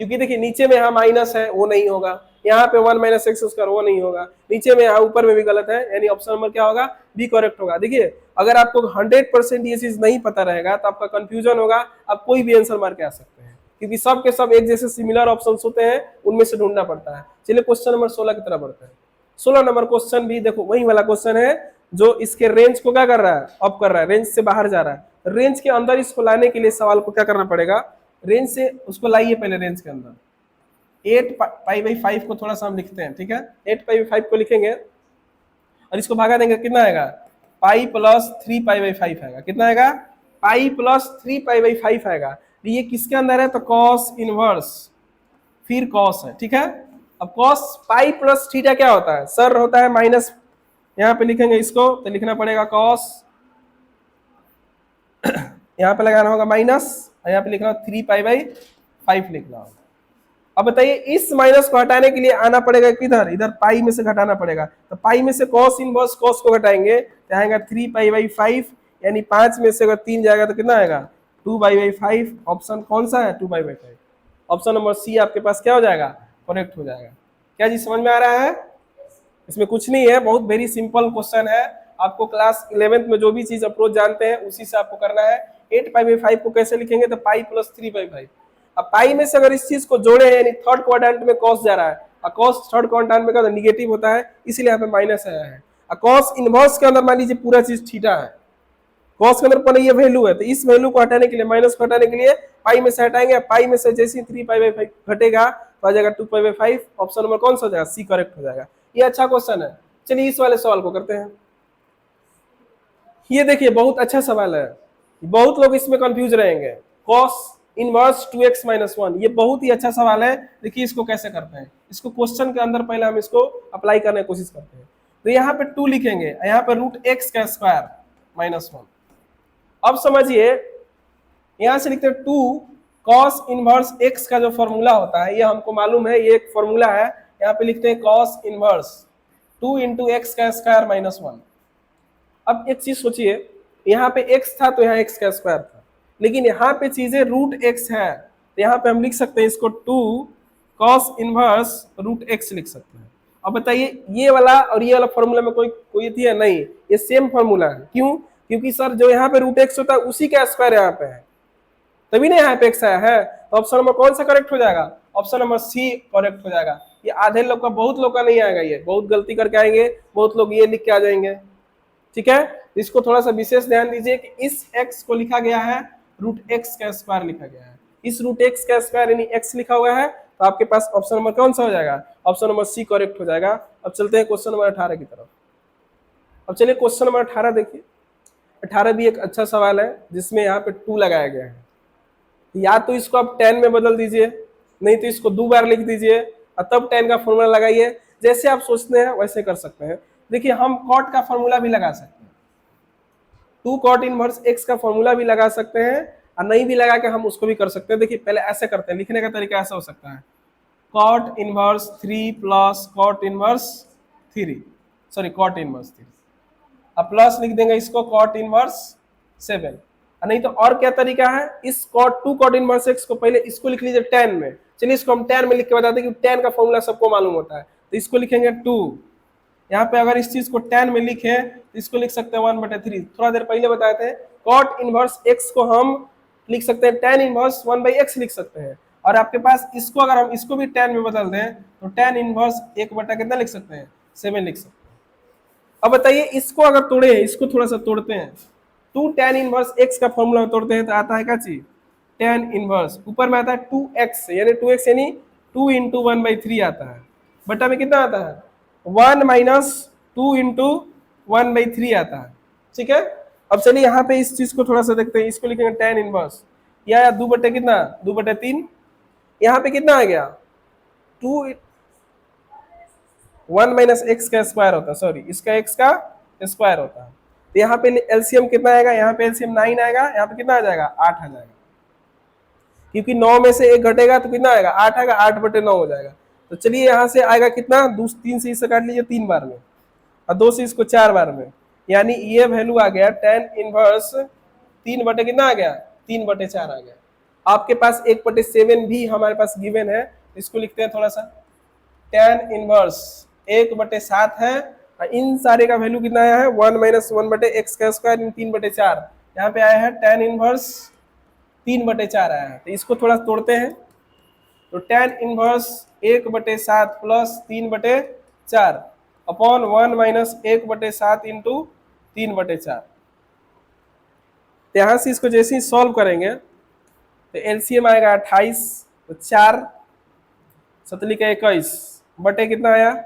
क्योंकि देखिए नीचे में यहाँ माइनस है वो नहीं होगा, यहाँ पे 1 माइनस x² वो नहीं होगा, नीचे में यहाँ ऊपर में भी गलत है, यानी ऑप्शन नंबर क्या होगा, बी करेक्ट होगा। देखिए अगर आपको 100% ये चीज नहीं पता रहेगा तो आपका कंफ्यूजन होगा, आप कोई भी आंसर मार के आ सकते हैं, क्योंकि सब के सब एक जैसे सिमिलर ऑप्शन होते हैं, उनमें से ढूंढना पड़ता है। चलिए क्वेश्चन नंबर 16 की तरफ बढ़ते हैं। 16 नंबर क्वेश्चन भी देखो वही वाला क्वेश्चन है जो इसके रेंज को क्या कर रहा है, अप कर रहा है, रेंज से बाहर जा रहा है। रेंज के अंदर इसको लाने के लिए सवाल को क्या करना पड़ेगा, रेंज से उसको लाइए पहले रेंज के अंदर। 8π/5 को थोड़ा सा हम लिखते हैं, ठीक है। 8π/5 को लिखेंगे और इसको भागा देंगे, कितना आएगा, पाई प्लस 3π/5 आएगा। कितना आएगा, पाई प्लस 3π/5 आएगा। ये किसके अंदर है, तो कॉस इनवर्स फिर कॉस है, ठीक है। अब कॉस पाई प्लस थीटा क्या होता है, सर होता है माइनस, यहाँ पे लिखेंगे इसको तो लिखना पड़ेगा कॉस, यहाँ पे लगाना होगा माइनस, और यहाँ पे लिखना 3π/5 लिखना होगा। अब बताइए इस माइनस को हटाने के लिए आना पड़ेगा किधर, इधर पाई में से घटाना पड़ेगा। तो पाई में से कॉस इनवर्स कॉस को घटाएंगे तो आएगा 3π/5, यानी 5 में से अगर 3 जाएगा तो कितना आएगा, 2π/5। ऑप्शन कौन सा है, 2π/5। ऑप्शन नंबर सी आपके पास क्या हो जाएगा, करेक्ट हो जाएगा। क्या जी समझ में आ रहा है, इसमें कुछ नहीं है, बहुत वेरी सिंपल क्वेश्चन है। आपको क्लास 11th में जो भी चीज अप्रोच जानते हैं उसी से आपको करना है। 8π/5 को कैसे लिखेंगे, तो पाई प्लस 3π/5। अब पाई में से अगर इस चीज को जोड़े हैं, यानी थर्ड क्वाड्रेंट में कॉस जा रहा है, और कॉस थर्ड क्वाड्रेंट में क्या निगेटिव होता है, इसलिए यहाँ पे माइनस आया है। और कॉस इनवर्स के अंदर मान लीजिए पूरा चीज थीटा है, कॉस के अंदर पहले ये वैल्यू है, तो इस वैल्यू को हटाने के लिए, माइनस को हटाने के लिए पाई में से हटाएंगे। पाई में से जैसे 3π/5 घटेगा तो आ जाएगा 2π/5। ऑप्शन नंबर कौन सा हो जाएगा, सी करेक्ट हो जाएगा। ये अच्छा क्वेश्चन है। चलिए इस वाले सवाल को करते हैं। ये देखिए बहुत अच्छा सवाल है, बहुत लोग इसमें कंफ्यूज रहेंगे। कॉस इनवर्स 2x - 1, ये बहुत ही अच्छा सवाल है। देखिए इसको कैसे करते हैं, इसको क्वेश्चन के अंदर पहले हम इसको अप्लाई करने की कोशिश करते हैं। तो यहाँ पे 2 लिखेंगे, यहाँ पे √x² -1। अब समझिए यहां से लिखते हैं 2 cos इनवर्स x का जो फॉर्मूला होता है, ये हमको मालूम है, ये एक फॉर्मूला है। यहाँ पे लिखते हैं cos इनवर्स 2 × x² -1। अब एक चीज सोचिए, यहाँ पे x था तो यहाँ x² था, लेकिन यहाँ पे चीजें √x है, तो यहाँ पे हम लिख सकते हैं इसको 2 cos इनवर्स √x लिख सकते हैं। अब बताइए ये वाला और ये वाला फॉर्मूला में कोई थी है नहीं, ये सेम फॉर्मूला है। क्यों, क्योंकि सर जो यहाँ पे √x होता है उसी का स्क्वायर यहाँ पे है, तभी ना यहाँ पे x आया है। तो ऑप्शन नंबर कौन सा करेक्ट हो जाएगा, ऑप्शन नंबर सी करेक्ट हो जाएगा। ये आधे लोग का, बहुत लोग का नहीं आएगा, ये बहुत गलती करके आएंगे, बहुत लोग ये लिख के आ जाएंगे, ठीक है। इसको थोड़ा सा विशेष ध्यान दीजिए कि इस x को लिखा गया है √x² लिखा गया है, इस √x² यानी x लिखा हुआ है, तो आपके पास ऑप्शन नंबर कौन सा हो जाएगा, ऑप्शन नंबर सी करेक्ट हो जाएगा। अब चलते हैं क्वेश्चन नंबर 18 की तरफ। अब चलिए क्वेश्चन नंबर 18 देखिए। 18 भी एक अच्छा सवाल है जिसमें यहाँ पे 2 लगाया गया है। या तो इसको आप 10 में बदल दीजिए, नहीं तो इसको 2 बार लिख दीजिए और तब 10 का फॉर्मूला लगाइए। जैसे आप सोचते हैं वैसे कर सकते हैं। देखिए हम कॉट का फॉर्मूला भी लगा सकते हैं, 2 cot इनवर्स x का फॉर्मूला भी लगा सकते हैं, और नहीं भी लगा के हम उसको भी कर सकते हैं। देखिए पहले ऐसे करते हैं, लिखने का तरीका ऐसा हो सकता है, cot inverse 3 + cot inverse 3, sorry cot inverse 3। अब प्लस लिख देंगे इसको कॉट इनवर्स 7। नहीं तो और क्या तरीका है, इस कॉट इनवर्स x को पहले इसको लिख लीजिए tan में। चलिए इसको हम tan में लिख के बताते हैं कि tan का फॉर्मूला सबको मालूम होता है, तो इसको लिखेंगे 2। यहाँ पे अगर इस चीज को tan में लिखे तो इसको लिख सकते हैं 1/3। थोड़ा देर पहले बताए थे कॉट इनवर्स x को हम लिख सकते हैं tan इनवर्स 1/x लिख सकते हैं। और आपके पास इसको अगर हम इसको भी tan में बदल दें तो tan इनवर्स 1 कितना लिख सकते हैं, 7 लिख सकते हैं। अब बताइए इसको अगर तोड़े, इसको थोड़ा सा तोड़ते हैं, 2 tan इनवर्स x का फॉर्मूला तोड़ते हैं तो आता है क्या चीज, tan इनवर्स, ऊपर में आता है 2x यानी 2x यानी 2 × 1/3 आता है, बटा में कितना आता है 1 - 2 × 1/3 आता है। ठीक है, अब चलिए यहाँ पे इस चीज को थोड़ा सा देखते हैं, इसको लिखेंगे tan इनवर्स, या 2 बटे कितना 2/3, यहाँ पे कितना आ गया 2 1 - x का स्क्वायर होता है, सॉरी इसका x का स्क्वायर होता है। तो यहाँ पे एलसीएम कितना आएगा, यहाँ पे एलसीएम 9 आएगा, यहाँ पे कितना आ जाएगा 8 आ जाएगा, क्योंकि 9 में से 1 घटेगा तो कितना आएगा 8 आएगा, 8/9 हो जाएगा। तो चलिए यहाँ से आएगा कितना 3 से इसे काट लीजिए 3 बार में, और 2 से इसको 4 बार में, यानी ये वैल्यू आ गया tan इनवर्स 3 बटे कितना आ गया 3/4 आ गया। आपके पास 1/7 भी हमारे पास गिवन है, इसको लिखते हैं थोड़ा सा, tan इनवर्स 1/7 है, इन सारे का वैल्यू कितना आया है 1 - 1/x का स्क्वायर इन 3/4, यहाँ पे आया है tan इनवर्स 3/4 आया है। तो इसको थोड़ा तोड़ते हैं, तो tan inverse 1/7 plus 3/4 upon 1 - 1/7 into 3/4। तो यहाँ से इसको जैसे ही सॉल्व करेंगे तो एलसीएम आएगा 28, तो 4 7 का 21 बटे कितना आया,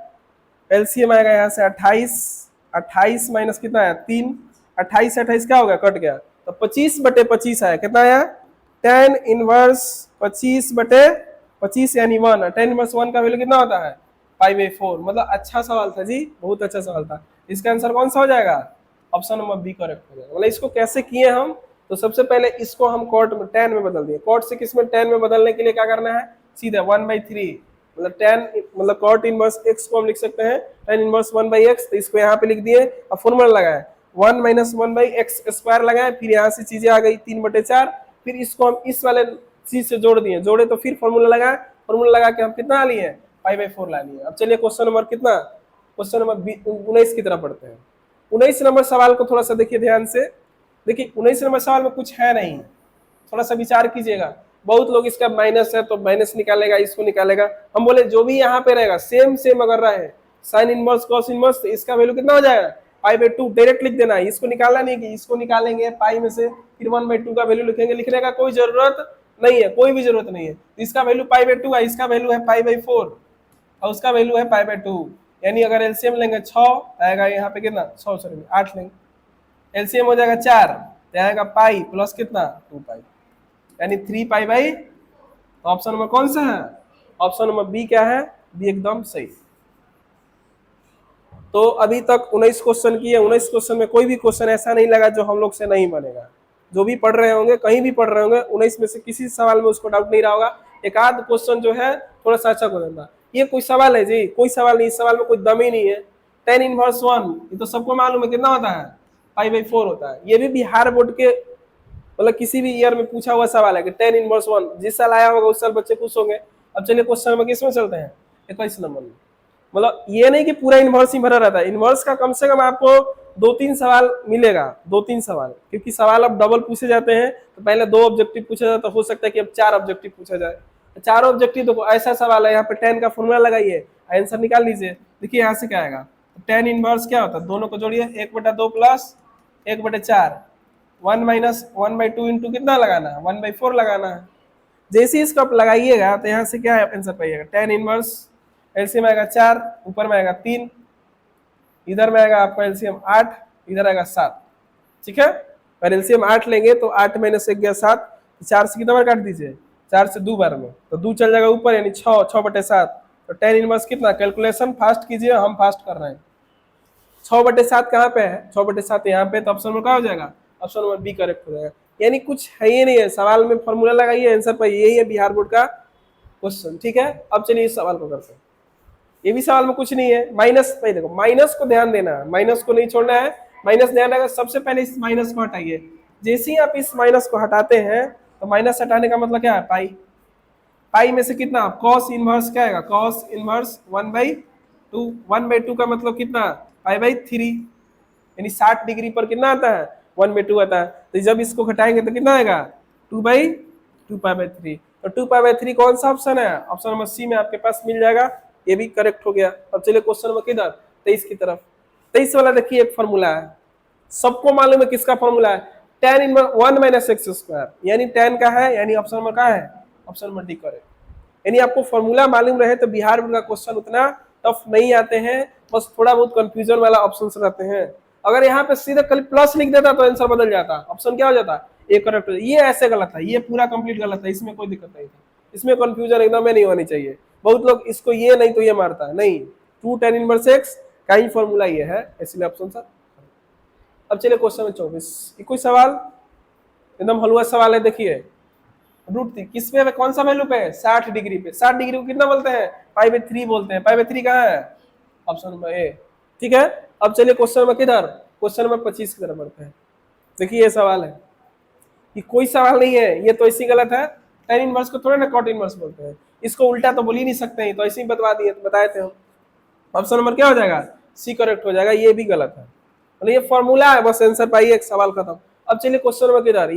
एलसीएम आएगा यहाँ से 28 माइनस कितना आया 3, 28 क्या हो गया कट गया, तो 25/25 आया, कितना आया tan इनवर्स 25/25 यानी 1। tan इनवर्स 1 का वैल्यू कितना होता है π/4। मतलब अच्छा सवाल था जी, बहुत अच्छा सवाल था। इसका आंसर कौन सा हो जाएगा, ऑप्शन नंबर बी करेक्ट हो जाएगा। मतलब इसको कैसे किए हम, तो सबसे पहले इसको हम कॉट में tan में बदल दिए, कॉट से किस में tan में बदलने के लिए क्या करना है, सीधा 1/3 मतलब tan मतलब cot इनवर्स x को हम लिख सकते हैं tan इनवर्स 1/x, तो इसको यहाँ पे लिख दिए, अब फॉर्मूला लगाए 1 - 1/x स्क्वायर लगाए, फिर यहाँ से चीजें आ गई 3/4, फिर इसको हम इस वाले चीज से जोड़ दिए, जोड़े तो फिर फॉर्मूला लगाए, फॉर्मूला लगा के हम कितना लिए π/4 ला लिए। अब चलिए क्वेश्चन नंबर कितना, क्वेश्चन नंबर 19 की तरफ पढ़ते हैं। 19 नंबर सवाल को थोड़ा सा देखिए ध्यान से, देखिए 19 नंबर सवाल में कुछ है नहीं, थोड़ा सा विचार कीजिएगा। बहुत लोग इसका माइनस है तो माइनस निकालेगा, इसको निकालेगा, हम बोले जो भी यहाँ पे रहेगा सेम अगर रहे साइन इनवर्स कॉस इनवर्स, तो इसका वैल्यू कितना हो जाएगा π/2 डायरेक्ट लिख देना है, इसको निकालना नहीं कि इसको निकालेंगे पाई में से फिर 1/2 का वैल्यू लिखेंगे, लिखने का कोई जरूरत नहीं है, कोई भी जरूरत नहीं है। इसका वैल्यू π/2 है, इसका वैल्यू है π/4 और उसका वैल्यू है π/2, यानी अगर एलसीएम लेंगे 6 आएगा, यहाँ पे कितना 6 सॉरी 8 लेंगे, एलसीएम हो जाएगा 4 तो आएगा पाई प्लस कितना 2π यानी 3π/, तो ऑप्शन नंबर कौन सा है, ऑप्शन नंबर बी क्या है, बी एकदम सही। तो अभी तक 19 क्वेश्चन किए, 19 क्वेश्चन में कोई भी क्वेश्चन ऐसा नहीं लगा जो हम लोग से नहीं बनेगा। जो भी पढ़ रहे होंगे कहीं भी पढ़ रहे होंगे 19 में से किसी सवाल में उसको डाउट नहीं रहा होगा। एक आध क्वेश्चन जो है थोड़ा सा अच्छा क्वेश्चन था, ये कोई सवाल है जी, कोई सवाल नहीं, इस सवाल में कोई दम ही नहीं है। tan इनवर्स 1 ये तो सबको मालूम है कितना होता है π/4 होता है, ये भी बिहार बोर्ड के मतलब किसी भी ईयर में पूछा हुआ सवाल है कि tan इनवर्स 1 जिस साल आया होगा उस साल बच्चे खुश होंगे। अब चलिए क्वेश्चन नंबर किस में चलते हैं, 21 नंबर में। मतलब ये नहीं कि पूरा इनवर्स ही भरा रहता है, इनवर्स का कम से कम आपको 2-3 सवाल मिलेगा, 2-3 सवाल, क्योंकि सवाल अब डबल पूछे जाते हैं, तो पहले 2 ऑब्जेक्टिव पूछा जाता, हो सकता है कि अब 4 ऑब्जेक्टिव पूछा जाए। 4 ऑब्जेक्टिव देखो ऐसा सवाल है, यहाँ पे tan का फॉर्मूला लगाइए, आंसर निकाल लीजिए। देखिए यहाँ से क्या आएगा, tan इनवर्स क्या होता है, दोनों को जोड़िए 1/2 प्लस 1/4 1 - 1/2 इंटू कितना लगाना है 1/4 लगाना है। जैसे इसको आप लगाइएगा तो यहाँ से क्या आंसर पाइएगा, tan इनवर्स एलसीएम आएगा 4, ऊपर में आएगा 3, इधर में आएगा आपका एलसीएम 8, इधर आएगा 7। ठीक है, और एलसीएम 8 लेंगे तो 8 - 1 गया 7, 4 से कितना बार काट दीजिए, 4 से 2 बार में, तो 2 चल जाएगा ऊपर यानी 6/7। तो tan इनवर्स कितना, कैलकुलेशन फास्ट कीजिए, हम फास्ट कर रहे हैं। 6/7 कहाँ पे है, 6/7 यहाँ पे, तो ऑप्शन नंबर क्या हो जाएगा, ऑप्शन नंबर बी करेक्ट हो जाएगा। यानी कुछ है ही नहीं है, सवाल में फॉर्मूला लगाइए आंसर पर, यही है बिहार बोर्ड का क्वेश्चन। ठीक है, अब चलिए इस सवाल को करते हैं। ये भी सवाल में कुछ नहीं है, माइनस पे देखो, माइनस को ध्यान देना है, माइनस को नहीं छोड़ना है, माइनस ध्यान रखा, सबसे पहले इस माइनस को हटाइए। जैसे ही आप इस माइनस को हटाते हैं तो माइनस हटाने का मतलब क्या है, पाई। पाई में से कितना, कॉस इनवर्स क्या आएगा, कॉस इनवर्स 1/2। 1/2 का मतलब कितना, पाई/3, यानी 60 डिग्री पर कितना आता है, 1/2 आता है। तो जब इसको घटाएंगे तो कितना आएगा, 2/2 पाई/3। तो 2 पाई/3 कौन सा ऑप्शन है, ऑप्शन नंबर सी में आपके पास मिल जाएगा। ये भी करेक्ट हो गया। अब चलिए क्वेश्चन नंबर किधर, 23 की तरफ। 23 वाला देखिए, एक फॉर्मूला है, सबको मालूम है किसका फॉर्मूला है, tan इनवर्स 1 - x², यानी tan का है, यानी ऑप्शन नंबर का है, ऑप्शन नंबर डी करेक्ट। यानी आपको फॉर्मूला मालूम रहे तो बिहार बोर्ड का क्वेश्चन उतना टफ नहीं आते हैं, बस थोड़ा बहुत कंफ्यूजन वाला ऑप्शन रहते हैं। अगर यहाँ पे सीधा कल प्लस लिख देता तो आंसर बदल जाता, ऑप्शन क्या हो जाता, ए करेक्ट। ये ऐसे गलत है, ये पूरा कंप्लीट गलत है, इसमें कोई दिक्कत नहीं था, इसमें कंफ्यूजन एकदम नहीं होनी चाहिए। बहुत लोग इसको ये नहीं तो ये मारता है, नहीं, 2 tan इनवर्स x का ही फॉर्मूला ये है, इसलिए ऑप्शन सर। अब चलिए क्वेश्चन नंबर 24, कोई सवाल, एकदम हलवा सवाल है। देखिए √3 किस पे, कौन सा वैल्यू पे है, 60 डिग्री पे। 60 डिग्री को कितना बोलते हैं, पाई/3 बोलते हैं। पाई/3 कहाँ है, ऑप्शन नंबर ए, ठीक है। अब चलिए क्वेश्चन नंबर किधर, क्वेश्चन नंबर 25 की तरफ बढ़ते हैं। देखिए ये सवाल है, ये कोई सवाल नहीं है, ये तो ऐसी गलत है। tan इनवर्स को थोड़ा ना cot इनवर्स बोलते हैं, इसको उल्टा तो बोल ही नहीं सकते हैं, तो ऐसे ही बता दिए, बताए थे हम। ऑप्शन नंबर क्या हो जाएगा, सी करेक्ट हो जाएगा। ये भी गलत है, मतलब ये फॉर्मूला है, बस आंसर पाइए, एक सवाल खत्म। अब चलिए क्वेश्चन नंबर किधर,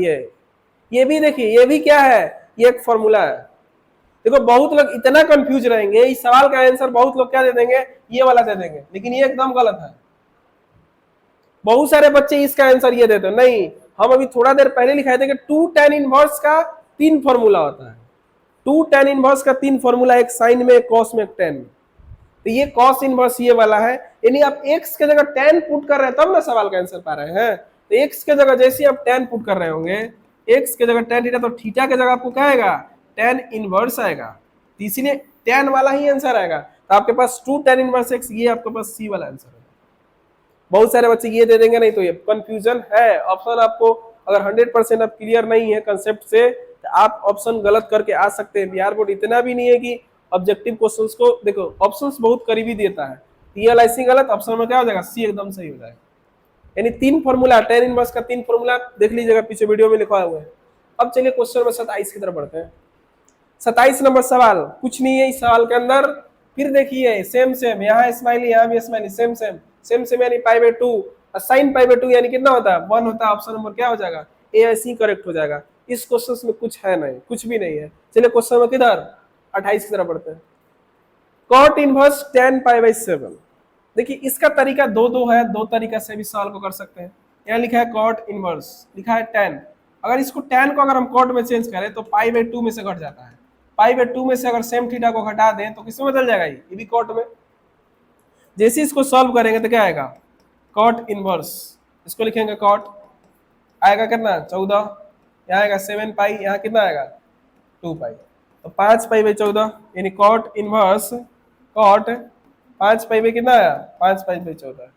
ये भी देखिए, ये भी क्या है, ये एक फॉर्मूला है। देखो बहुत लोग इतना कंफ्यूज रहेंगे, इस सवाल का आंसर बहुत लोग क्या दे देंगे, ये वाला दे देंगे, लेकिन ये एकदम गलत है। बहुत सारे बच्चे इसका आंसर ये देते हैं, नहीं, हम अभी थोड़ा देर पहले लिखाए थे कि 2 tan इनवर्स का 3 फॉर्मूला होता है। 2 tan इनवर्स का 3 फॉर्मूला, एक साइन में, एक कॉस में, एक टेन। तो ये कॉस इनवर्स ये वाला है, यानी आप x के जगह tan पुट कर रहे हैं तब ना सवाल का आंसर पा रहे हैं। तो x के जगह जैसे आप tan पुट कर रहे होंगे, x के जगह tan थीटा, तो थीटा के जगह आपको क्या आएगा, tan इनवर्स आएगा, तो इसीलिए tan वाला ही आंसर आएगा। तो आपके पास 2 tan इनवर्स x, ये आपके पास सी वाला आंसर है। बहुत सारे बच्चे ये दे देंगे, नहीं तो ये कंफ्यूजन है। ऑप्शन आपको अगर 100% आप क्लियर नहीं है कंसेप्ट से, तो आप ऑप्शन गलत करके आ सकते हैं। बिहार बोर्ड इतना भी नहीं है कि ऑब्जेक्टिव क्वेश्चंस को, देखो ऑप्शंस बहुत करीबी देता है, ये एलआईसी गलत, ऑप्शन में क्या हो जाएगा, सी एकदम सही हो जाएगा। यानी 3 फॉर्मूला, tan इनवर्स का 3 फॉर्मूला देख लीजिएगा, पीछे वीडियो में लिखा हुआ है। अब चलिए क्वेश्चन नंबर 27 की तरफ बढ़ते हैं। 27 नंबर सवाल, कुछ नहीं है इस सवाल के अंदर, फिर देखिए सेम सेम, यहाँ स्माइली, यहाँ भी smiley, same same same same, यानी पाई/2 और साइन पाई/2 यानी कितना होता है, 1 होता है। ऑप्शन नंबर क्या हो जाएगा, ए या सी करेक्ट हो जाएगा। इस क्वेश्चन में कुछ है नहीं, कुछ भी नहीं है। चलिए क्वेश्चन नंबर किधर, 28 की तरफ बढ़ते हैं। cot inverse tan पाई/7। देखिए इसका तरीका दो है, दो तरीका से भी सवाल को कर सकते हैं। यहाँ लिखा है cot इनवर्स, लिखा है tan। अगर इसको tan को अगर हम cot में चेंज करें तो पाई/2 में से घट जाता है। पाई/2 में से अगर सेम थीटा को घटा दें तो किसमें बदल जाएगा, ये भी cot में। जैसे इसको सॉल्व करेंगे तो क्या आएगा, cot इनवर्स, इसको लिखेंगे cot, आएगा कितना 14, यहाँ आएगा 7 पाई, यहाँ कितना आएगा 2 पाई, तो 5 पाई/14, यानी cot इनवर्स cot 5 पाई कितना आया, 5 पाई/14।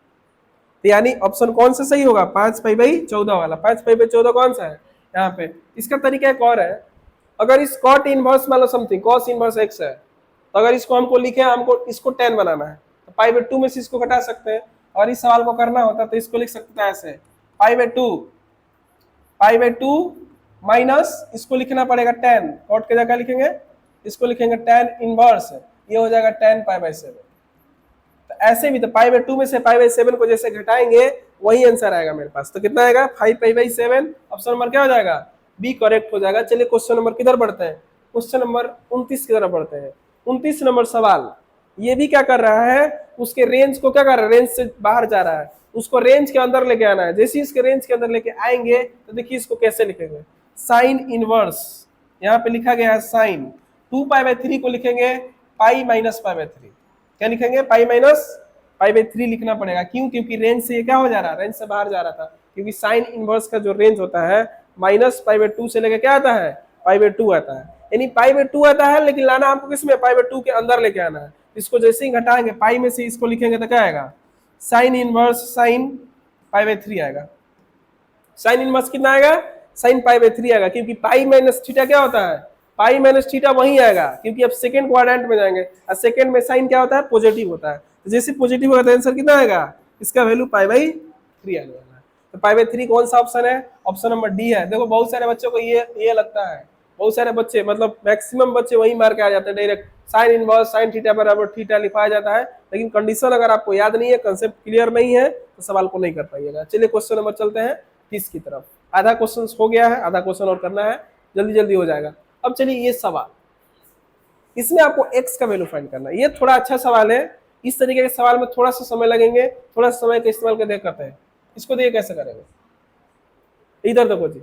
तो यानी ऑप्शन कौन सा सही होगा, 5 पाई/14 वाला। 5 पाई/14 कौन सा है यहाँ पे। इसका तरीका एक और है, अगर इस cot इनवर्स मान लो समथिंग cos इनवर्स x है, तो अगर इसको हमको लिखे, हमको इसको tan बनाना है, तो पाई/2 में से इसको घटा सकते हैं। और इस सवाल को करना होता तो इसको लिख सकते हैं ऐसे, पाई/2 माइनस इसको लिखना पड़ेगा tan, cot के जगह लिखेंगे, इसको लिखेंगे tan इनवर्स, ये हो जाएगा tan पाई/7। तो ऐसे भी तो पाई/2 में से पाई/7 को जैसे घटाएंगे वही आंसर आएगा मेरे पास। तो कितना आएगा 5 पाई/7, ऑप्शन नंबर क्या हो जाएगा, बी करेक्ट हो जाएगा। चलिए क्वेश्चन नंबर किधर बढ़ते हैं, क्वेश्चन नंबर 29 की तरफ बढ़ते हैं। 29 नंबर सवाल, ये भी क्या कर रहा है, उसके रेंज को क्या कर रहा है, रेंज से बाहर जा रहा है, उसको रेंज के अंदर लेके आना है। जैसे इसके रेंज के अंदर लेके आएंगे तो देखिए इसको कैसे लिखेंगे, साइन इनवर्स, यहाँ पे लिखा गया है साइन 2 पाई/3 को लिखेंगे पाई माइनस पाई/3। क्या लिखेंगे, पाई माइनस पाई/3 लिखना पड़ेगा। क्यों, क्योंकि रेंज से ये क्या हो जा रहा है, रेंज से बाहर जा रहा था। क्योंकि साइन इनवर्स का जो रेंज होता है -पाई/2 से लेके क्या आता है, पाई/2 आता है। यानी पाई/2 आता है, लेकिन लाना हमको किसमें, पाई/2 के अंदर लेके आना है। इसको जैसे ही घटाएंगे पाई में से इसको लिखेंगे तो क्या आएगा, साइन इनवर्स साइन पाई/3 आएगा। साइन इनवर्स कितना आएगा, साइन पाई/3 आएगा, क्योंकि पाई माइनस थीटा क्या होता है, पाई माइनस थीटा वही आएगा, क्योंकि अब सेकंड क्वाड्रेंट में जाएंगे और सेकंड में साइन क्या होता है, पॉजिटिव होता है। तो जैसे पॉजिटिव होगा तो आंसर कितना आएगा, इसका वैल्यू पाई/3 3 आने वाला है। तो पाई बाई 3 कौन सा ऑप्शन है? ऑप्शन नंबर डी है। देखो बहुत सारे बच्चों को ये लगता है, बहुत सारे बच्चे मतलब मैक्सिमम बच्चे वही मार के आ जाते हैं direct, sine inverse sine theta बराबर थीटा लिखवाया जाता है, लेकिन कंडीशन अगर आपको याद नहीं है, कंसेप्ट क्लियर नहीं है, तो सवाल को नहीं कर पाइएगा। चलिए क्वेश्चन नंबर चलते हैं 30 की तरफ। आधा क्वेश्चन हो गया है, आधा क्वेश्चन और करना है, जल्दी जल्दी हो जाएगा। अब चलिए ये सवाल, इसमें आपको x का वैल्यू फाइंड करना है। ये थोड़ा अच्छा सवाल है, इस तरीके के सवाल में थोड़ा सा समय लगेंगे, थोड़ा सा समय का इस्तेमाल करके करते हैं। इसको देखिए कैसे करेंगे, इधर देखो जी,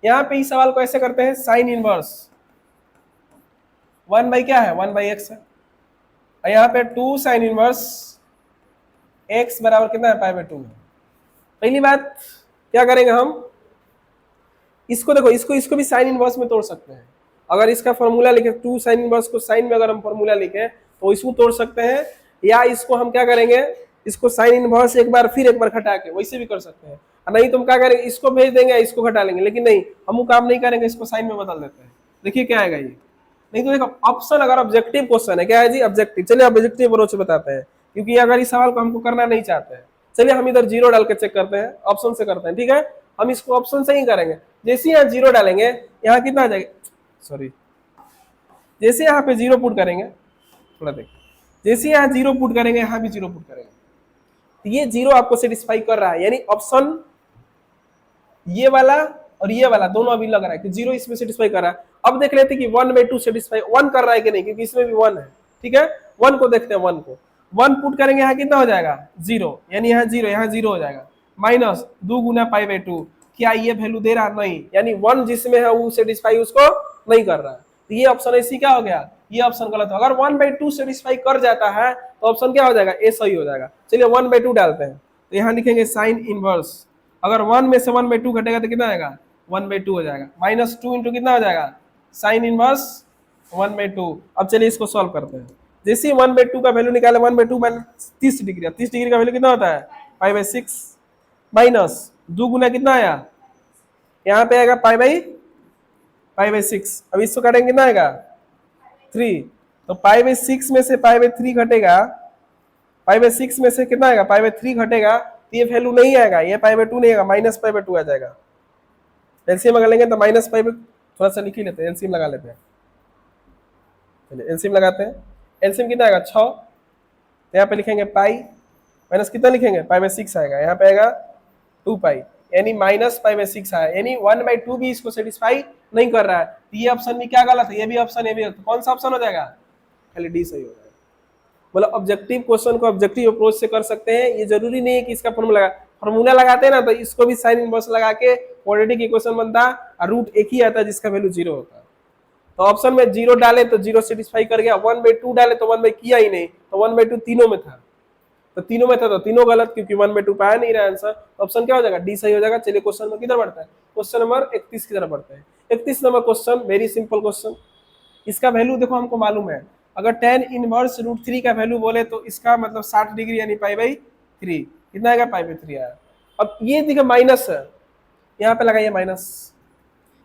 यहाँ पे इस सवाल को ऐसे करते हैं, साइन इनवर्स 1 बाई क्या है, 1 बाई एक्स है, और यहाँ पे 2 साइन इनवर्स x बराबर कितना है, पाई बाई 2 है। पहली बात क्या करेंगे हम, इसको देखो, इसको भी साइन इनवर्स में तोड़ सकते हैं। अगर इसका फॉर्मूला लिखे 2 साइन इनवर्स को साइन में अगर हम फॉर्मूला लिखे तो इसको तोड़ सकते हैं, या इसको हम क्या करेंगे, इसको साइन इनवर्स एक बार फिर एक बार घटा के वैसे भी कर सकते हैं, नहीं तो हम क्या करेंगे, इसको भेज देंगे इसको घटा लेंगे, लेकिन नहीं, हम वो काम नहीं करेंगे, इसको साइन में बदल देते हैं। देखिए क्या आएगा ये, नहीं तो देखो ऑप्शन अगर ऑब्जेक्टिव क्वेश्चन है, क्या है जी, ऑब्जेक्टिव। चलिए ऑब्जेक्टिव अप्रोच बताते हैं, क्योंकि अगर इस सवाल को हमको करना नहीं चाहते हैं, चलिए हम इधर जीरो डाल के चेक करते हैं, ऑप्शन से करते हैं, ठीक है। हम इसको ऑप्शन से ही करेंगे, जैसे यहाँ जीरो डालेंगे यहाँ कितना आ जाएगा, सॉरी, जैसे यहाँ पे जीरो पुट करेंगे, थोड़ा देख, जैसे यहाँ जीरो पुट करेंगे यहाँ भी जीरो पुट करेंगे, तो ये जीरो आपको सेटिस्फाई कर रहा है, यानी ऑप्शन ये वाला और ये वाला दोनों अभी लग रहा है कि जीरो इसमें सेटिस्फाई कर रहा है। अब देख लेते हैं कि 1/2 सेटिस्फाई 1 कर रहा है कि नहीं, क्योंकि इसमें भी 1 है, ठीक है। 1 को देखते हैं, 1 को 1 पुट करेंगे यहाँ कितना हो जाएगा, जीरो, यानी यहाँ जीरो हो जाएगा, माइनस 2 गुना पाई बाई 2, क्या ये वैल्यू दे रहा, नहीं, यानी 1 जिसमें है वो सेटिस्फाई उसको नहीं कर रहा है, तो ये ऑप्शन ऐसी क्या हो गया, ये ऑप्शन गलत हो। अगर 1/2 सेटिस्फाई कर जाता है तो ऑप्शन क्या हो जाएगा, ए सही हो जाएगा। चलिए 1/2 डालते हैं, तो यहाँ लिखेंगे साइन इनवर्स, अगर 1 में से 1/2 घटेगा तो कितना आएगा, 1/2 हो जाएगा, माइनस 2 इंटू कितना हो जाएगा, साइन इनवर्स 1/2। अब चलिए इसको सॉल्व करते हैं, जैसे 1/2 का वैल्यू निकाले, 1/2 माइनस 30 डिग्री, 30 डिग्री का वैल्यू कितना होता है, पाई बाई 6, माइनस 2 गुना कितना आया, यहाँ पे आएगा पाई बाई 6। अब इसको काटेंगे कितना आएगा, 3, तो पाई बाई 6 में से पाई बाई 3 घटेगा, पाई बाई 6 में से कितना आएगा, पाई बाई 3 घटेगा, तो ये वैल्यू नहीं आएगा, ये पाई बाई 2 नहीं आएगा, माइनस पाई बाई 2 आ जाएगा। एलसीएम लगा लेंगे तो माइनस पाई बाई, थोड़ा सा लिख ही लेते हैं, एलसीएम लगा लेते हैं, चलिए एलसीएम लगाते हैं। एलसीएम कितना आएगा, 6, तो यहाँ पे लिखेंगे पाई माइनस कितना लिखेंगे, पाई बाई 6 आएगा, यहाँ पे आएगा 2 पाई, यानी माइनस पाई बाई 6 आया, यानी 1/2 भी इसको सेटिस्फाई नहीं कर रहा है। तो ये ऑप्शन भी क्या गलत है, ये भी ऑप्शन, ये भी, तो कौन सा ऑप्शन हो जाएगा, खाली डी सही हो जाएगा। मतलब ऑब्जेक्टिव क्वेश्चन को ऑब्जेक्टिव अप्रोच से कर सकते हैं, ये जरूरी नहीं है कि इसका फॉर्मूला लगाते हैं ना, तो इसको भी साइन इनवर्स लगा के क्वाड्रेटिक इक्वेशन बनता और रूट एक ही आता है जिसका वैल्यू 0 होता है। तो ऑप्शन में 0 डाले तो 0 सेटिस्फाई कर गया, 1/2 डाले तो 1 किया ही नहीं, तो 1/2 तीनों में था, तो तीनों में था तो तीनों गलत, क्योंकि 1/2 पाया नहीं रहा आंसर, तो ऑप्शन क्या हो जाएगा, डी सही हो जाएगा। चलिए क्वेश्चन नंबर किधर बढ़ता है, क्वेश्चन नंबर 31 की तरफ बढ़ते हैं। 31 number question, very simple question. इसका वैल्यू देखो हमको मालूम है, अगर tan इनवर्स √3 का वैल्यू बोले तो इसका मतलब 60 डिग्री यानी पाई बाई 3, कितना आएगा, पाई बाई 3 आया। अब ये देखिए माइनस है, यहाँ पे लगाइए माइनस,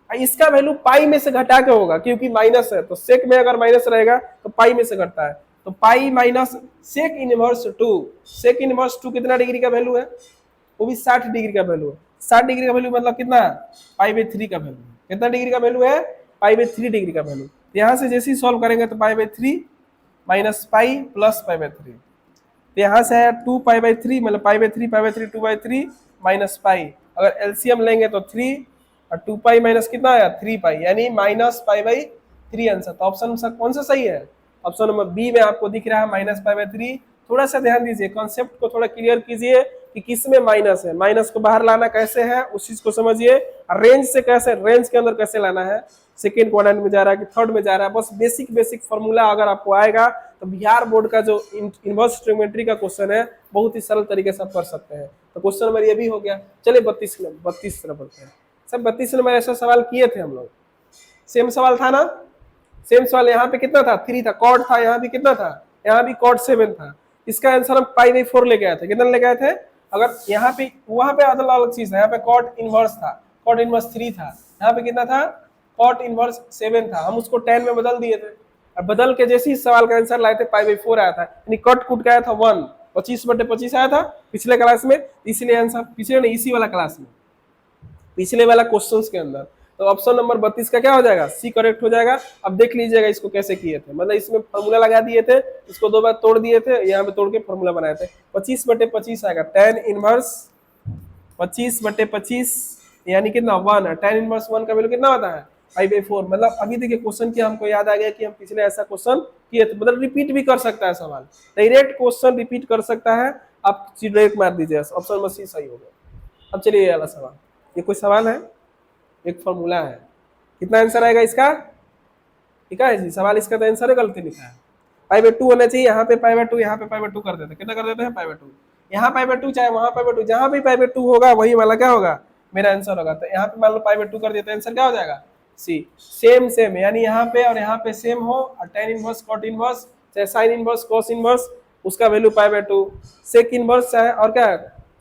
इसका वैल्यू पाई में से घटा के होगा, क्योंकि माइनस है तो सेक में अगर माइनस रहेगा तो पाई में से घटता है, तो pi minus sec inverse 2, sec inverse 2 कितना डिग्री का वैल्यू है, वो भी 60 डिग्री का वैल्यू है। 60 डिग्री का वैल्यू मतलब कितना, पाई बाई 3 का वैल्यू, कितना डिग्री का वैल्यू है, पाई बाई 3 डिग्री का वैल्यू। यहाँ से जैसे ही सॉल्व करेंगे तो pi by 3 minus pi plus pi by 3, तो यहाँ से है 2 पाई बाई 3, मतलब pi by 3 2 by 3 minus pi, अगर एलसीएम लेंगे तो 3 और 2 पाई माइनस कितना आया, 3 पाई, यानी माइनस पाई बाई 3 आंसर। तो ऑप्शन कौन सा सही है, ऑप्शन नंबर बी में आपको दिख रहा है माइनस पाई बाई 3। थोड़ा सा ध्यान दीजिए, कॉन्सेप्ट को थोड़ा क्लियर कीजिए कि किस में माइनस है, माइनस को बाहर लाना कैसे है उस चीज को समझिए, रेंज से कैसे, रेंज के अंदर कैसे लाना है, सेकेंड क्वाड्रेंट में जा रहा है कि थर्ड में जा रहा है, बस बेसिक फार्मूला अगर आपको आएगा तो बिहार बोर्ड का जो इनवर्स ट्रिग्नोमेट्री का क्वेश्चन है बहुत ही सरल तरीके से आप कर सकते हैं। तो क्वेश्चन नंबर ये भी हो गया। चलिए 32 नंबर बढ़ते हैं। सब 32 नंबर ऐसा सवाल किए थे हम लोग, सेम सवाल था ना, सेम सवाल, यहाँ पे कितना था, 3 था, कॉट था, यहाँ भी कितना था, यहाँ भी कॉट 7 था। इसका आंसर हम पाई बाई 4 लेके आए थे, कितना लेके आए थे, अगर यहाँ पे वहां पे अलग चीज था, यहाँ पे कॉट इनवर्स था, कॉट इनवर्स 3 था, यहाँ पे कितना था, कॉट इनवर्स 7 था, हम उसको 10 में बदल दिए थे, और बदल के जैसे ही सवाल का आंसर लाए थे पाई बाई 4 आया था, यानी कट कुट का आया था 1, 25/25 आया था पिछले क्लास में, इसलिए आंसर पिछले नहीं इसी वाला क्लास में, पिछले वाला क्वेश्चंस के अंदर। तो ऑप्शन नंबर 32 का क्या हो जाएगा, सी करेक्ट हो जाएगा। अब देख लीजिएगा इसको कैसे किए थे, मतलब इसमें फॉर्मूला लगा दिए थे, इसको 2 बार तोड़ दिए थे, यहाँ पे तोड़ के फॉर्मूला बनाए थे। 25/25 आएगा tan इनवर्स 25/25 यानी कितना 1, tan इनवर्स 1 का वैल्यू कितना होता है 5/4। मतलब अभी देखिए क्वेश्चन की हमको याद आ गया कि हम पिछले ऐसा क्वेश्चन किए थे, मतलब रिपीट भी कर सकता है सवाल, डायरेक्ट क्वेश्चन रिपीट कर सकता है। आप डायरेक्ट मार दीजिए, ऑप्शन नंबर सी सही हो गया। अब चलिए ये वाला सवाल, ये कोई सवाल है, एक फॉर्मूला है, कितना आंसर आएगा इसका, ठीक है जी, सवाल इसका तो आंसर है, गलती लिखा है। 5/2 होना चाहिए, यहाँ पे 5/2, यहाँ पे 5/2 कर देते हैं, कितना कर देते हैं 5/2, यहाँ 5/2 चाहे वहां 5/2, जहां भी 5/2 होगा वही वाला क्या होगा मेरा आंसर होगा। तो यहाँ पे मान लो 5/2 कर दिया तो आंसर क्या हो जाएगा सी। सेम सेम यानी यहाँ पे और यहाँ पे सेम हो, और tan इनवर्स कॉट इनवर्स चाहे साइन इनवर्स कॉस इनवर्स उसका वैल्यू 5/2, सेक इनवर्स चाहे और क्या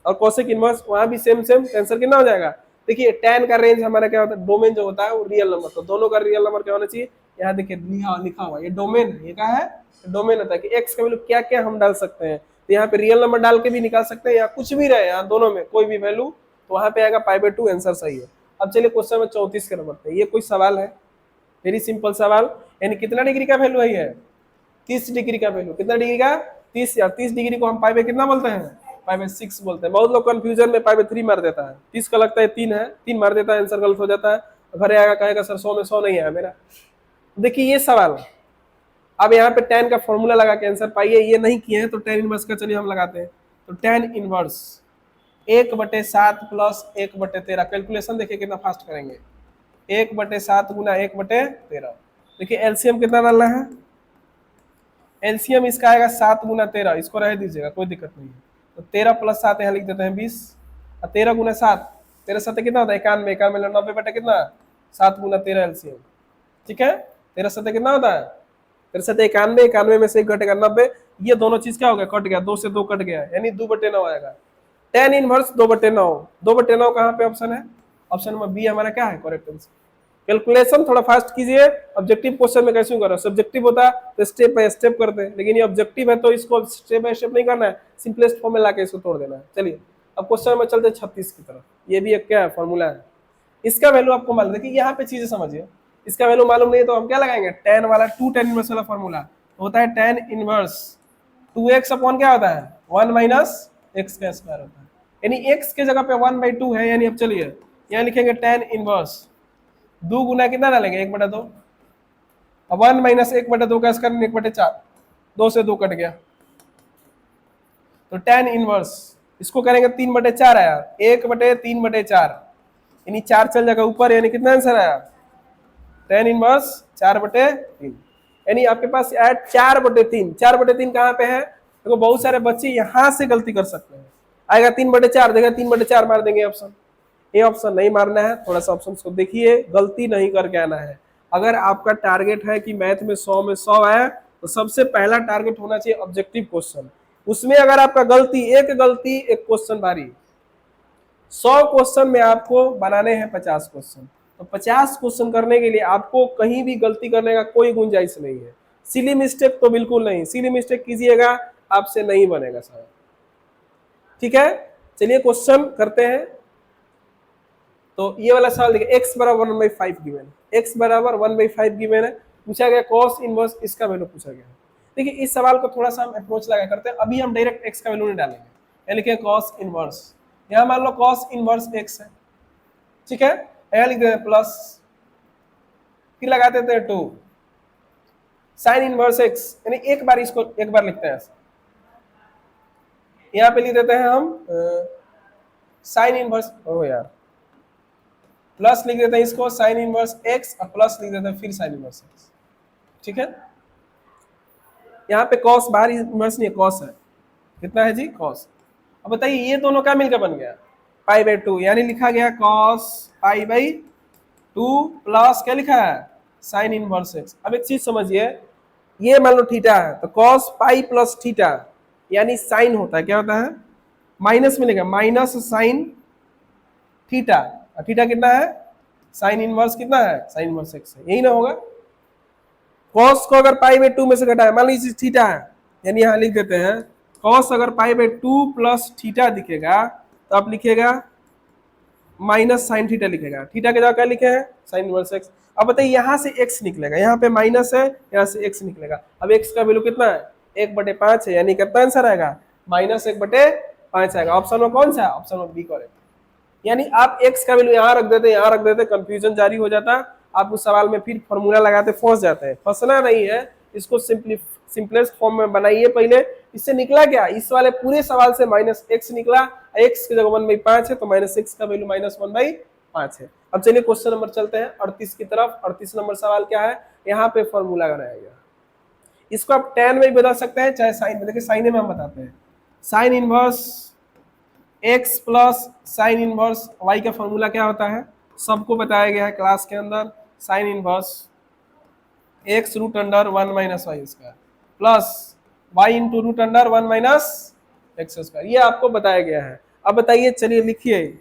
और कोसेक इनवर्स वहां भी सेम सेम, आंसर कितना हो जाएगा। देखिए tan का रेंज हमारा क्या होता है, डोमेन जो होता है वो रियल नंबर, तो दोनों का रियल नंबर क्या होना चाहिए, यहाँ देखिए लिखा हुआ ये डोमेन, ये क्या है डोमेन होता है कि x का वैल्यू क्या क्या हम डाल सकते हैं। तो यहाँ पे रियल नंबर डाल के भी निकाल सकते हैं, या कुछ भी रहे यहाँ दोनों में कोई भी वैल्यू, तो वहां पे आएगा 5/2 आंसर सही है। अब चलिए क्वेश्चन में 34 के नंबर पे, ये कोई सवाल है वेरी सिंपल सवाल, यानी कितना डिग्री का वैल्यू है, 30 डिग्री का वैल्यू, कितना डिग्री का 30, या 30 डिग्री को हम पाई कितना बोलते हैं 5/6 बोलते हैं। बहुत लोग कंफ्यूजन में 5/3 मार देता है, 30 का लगता है 3 है, 3 मार देता है, आंसर गलत हो जाता है, घरे आएगा कहेगा सर 100 में 100 नहीं है मेरा। देखिए ये सवाल, अब यहाँ पे tan का फॉर्मूला लगा के आंसर पाइए, ये नहीं किए हैं तो tan इनवर्स का चलिए हम लगाते हैं। तो tan इनवर्स 1/7 प्लस 1/13, कैलकुलेशन देखिए कितना फास्ट करेंगे, 1/7 गुना 1/13। देखिए एलसीएम कितना डालना है, एलसीएम इसका आएगा 7 गुना 13, इसको रह दीजिएगा कोई दिक्कत नहीं है। तो 13 + 7 यहाँ लिख देते हैं 20, और 13 गुना 7, 13 7 कितना होता है 91, 91 90 बटे कितना 7 गुना 13 एलसीएम, ठीक है। 13 7 कितना होता है 13 7 91, 91 में से 1 घटेगा 90, ये दोनों चीज क्या हो गया कट गया, 2 से 2 कट गया, यानी 2/9 आएगा। tan इनवर्स 2/9, 2/9 कहाँ पे ऑप्शन है, ऑप्शन नंबर बी हमारा क्या है करेक्ट आंसर। कैलकुलेशन थोड़ा फास्ट कीजिए, ऑब्जेक्टिव क्वेश्चन में कैसे करो, सब्जेक्टिव होता तो स्टेप बाय स्टेप करते हैं, लेकिन ये ऑब्जेक्टिव है तो इसको स्टेप बाय स्टेप नहीं करना है, सिंपलेस्ट फॉर्म में लाके इसको तोड़ देना है। चलिए अब क्वेश्चन में चलते 36 की तरफ, ये भी एक क्या है फॉर्मूला है, इसका वैल्यू आपको मालूम, देखिए यहाँ पे चीजें समझिए, इसका वैल्यू मालूम नहीं है तो हम क्या लगाएंगे tan वाला, 2 tan इनवर्स वाला फॉर्मूला होता है, tan इनवर्स 2x अपॉन क्या होता है 1 - x का स्क्वायर होता है, यानी x के जगह पे 1/2 है, यानी अब चलिए यहाँ लिखेंगे tan इनवर्स 2 गुना कितना डालेंगे 1/2, अब 1 - 1/2 का स्क्वायर 1/4, 2 से 2 कट गया, तो tan इनवर्स इसको करेंगे 3/4 आया, 1/3/4 यानी 4 चल जाएगा ऊपर, यानी कितना आंसर आया tan इनवर्स 4/3, यानी आपके पास आया 4/3। 4/3 कहाँ पे है, देखो बहुत सारे बच्चे यहाँ से गलती कर सकते हैं, आएगा 3/4, देखा 3/4 मार देंगे ऑप्शन, ये ऑप्शन नहीं मारना है, थोड़ा सा ऑप्शन को देखिए, गलती नहीं करके आना है। अगर आपका टारगेट है कि मैथ में 100 में 100 आए, तो सबसे पहला टारगेट होना चाहिए ऑब्जेक्टिव क्वेश्चन, उसमें अगर आपका गलती एक क्वेश्चन भारी, 100 क्वेश्चन में आपको बनाने हैं 50 क्वेश्चन, तो 50 क्वेश्चन करने के लिए आपको कहीं भी गलती करने का कोई गुंजाइश नहीं है, सिली मिस्टेक तो बिल्कुल नहीं, सिली मिस्टेक कीजिएगा आपसे नहीं बनेगा शायद, ठीक है। चलिए क्वेश्चन करते हैं। तो ये वाला सवाल देखिए, x बराबर 1/5 गिवन, x बराबर 1/5 गिवन है, पूछा गया cos इनवर्स, इसका वैल्यू पूछा गया। देखिए इस सवाल को थोड़ा सा हम अप्रोच लगा करते हैं, अभी हम डायरेक्ट x का वैल्यू नहीं डालेंगे, यहाँ लिखे cos इनवर्स, यहाँ मान लो cos इनवर्स x है, ठीक है, यहाँ लिख देते हैं प्लस, फिर लगा देते हैं 2 sin इनवर्स x, यानी एक बार इसको एक बार लिखते हैं, यहाँ पे लिख देते हैं हम sin इनवर्स, ओ यार प्लस लिख देते हैं इसको sin इनवर्स x, और प्लस लिख देते हैं फिर sin इनवर्स x, ठीक है। यहाँ पे cos बाहर इनवर्स नहीं है, cos है, कितना है जी cos। अब बताइए ये दोनों क्या मिलकर बन गया π/2, यानी लिखा गया cos π/2 प्लस क्या लिखा है sin इनवर्स x। अब एक चीज समझिए, ये मान लो थीटा है, तो cos पाई प्लस थीटा यानी साइन होता है, क्या होता है माइनस मिलेगा, माइनस साइन थीटा, थीटा कितना है साइन इनवर्स कितना है साइन इनवर्स x है, यही ना होगा। cos को अगर π/2 में से घटाए, मान लीजिए थीटा है, यानी यहाँ लिख देते हैं कॉस अगर पाई बाई 2 प्लस थीटा दिखेगा तो आप लिखिएगा माइनस साइन थीटा लिखेगा। थीटा के जगह क्या लिखे हैं साइन इनवर्स एक्स। अब बताइए यहाँ से एक्स निकलेगा, यहाँ पे माइनस है, यहाँ से एक्स निकलेगा। अब एक्स का वैल्यू कितना है 1/5 है, यानी कितना आंसर आएगा -1/5 आएगा। ऑप्शन में कौन सा है, ऑप्शन में बी करेक्ट। यानी आप एक्स का वैल्यू यहाँ रख देते, यहाँ रख देते, कंफ्यूजन जारी हो जाता, आप उस सवाल में फिर फॉर्मूला लगाते फंस जाते हैं। फंसना नहीं है, इसको सिंपलेस्ट फॉर्म में बनाइए पहले। इससे निकला क्या, इस वाले पूरे सवाल से -x निकला, x की जगह 1/5 है तो -x का वैल्यू -1/5 है। अब चलिए क्वेश्चन नंबर चलते हैं 38 की तरफ। 38 नंबर सवाल क्या है, यहाँ पे फॉर्मूला बनाया गया। इसको आप tan में भी बता सकते हैं चाहे साइन में। देखिए साइन में हम बताते हैं, sign inverse x plus sine inverse y का फॉर्मूला क्या होता है, सबको बताया गया है क्लास के अंदर। Sign inverse x √1 - y² plus y into √1 - x², ये आपको बताया गया है। अब बताइए, चलिए लिखिए।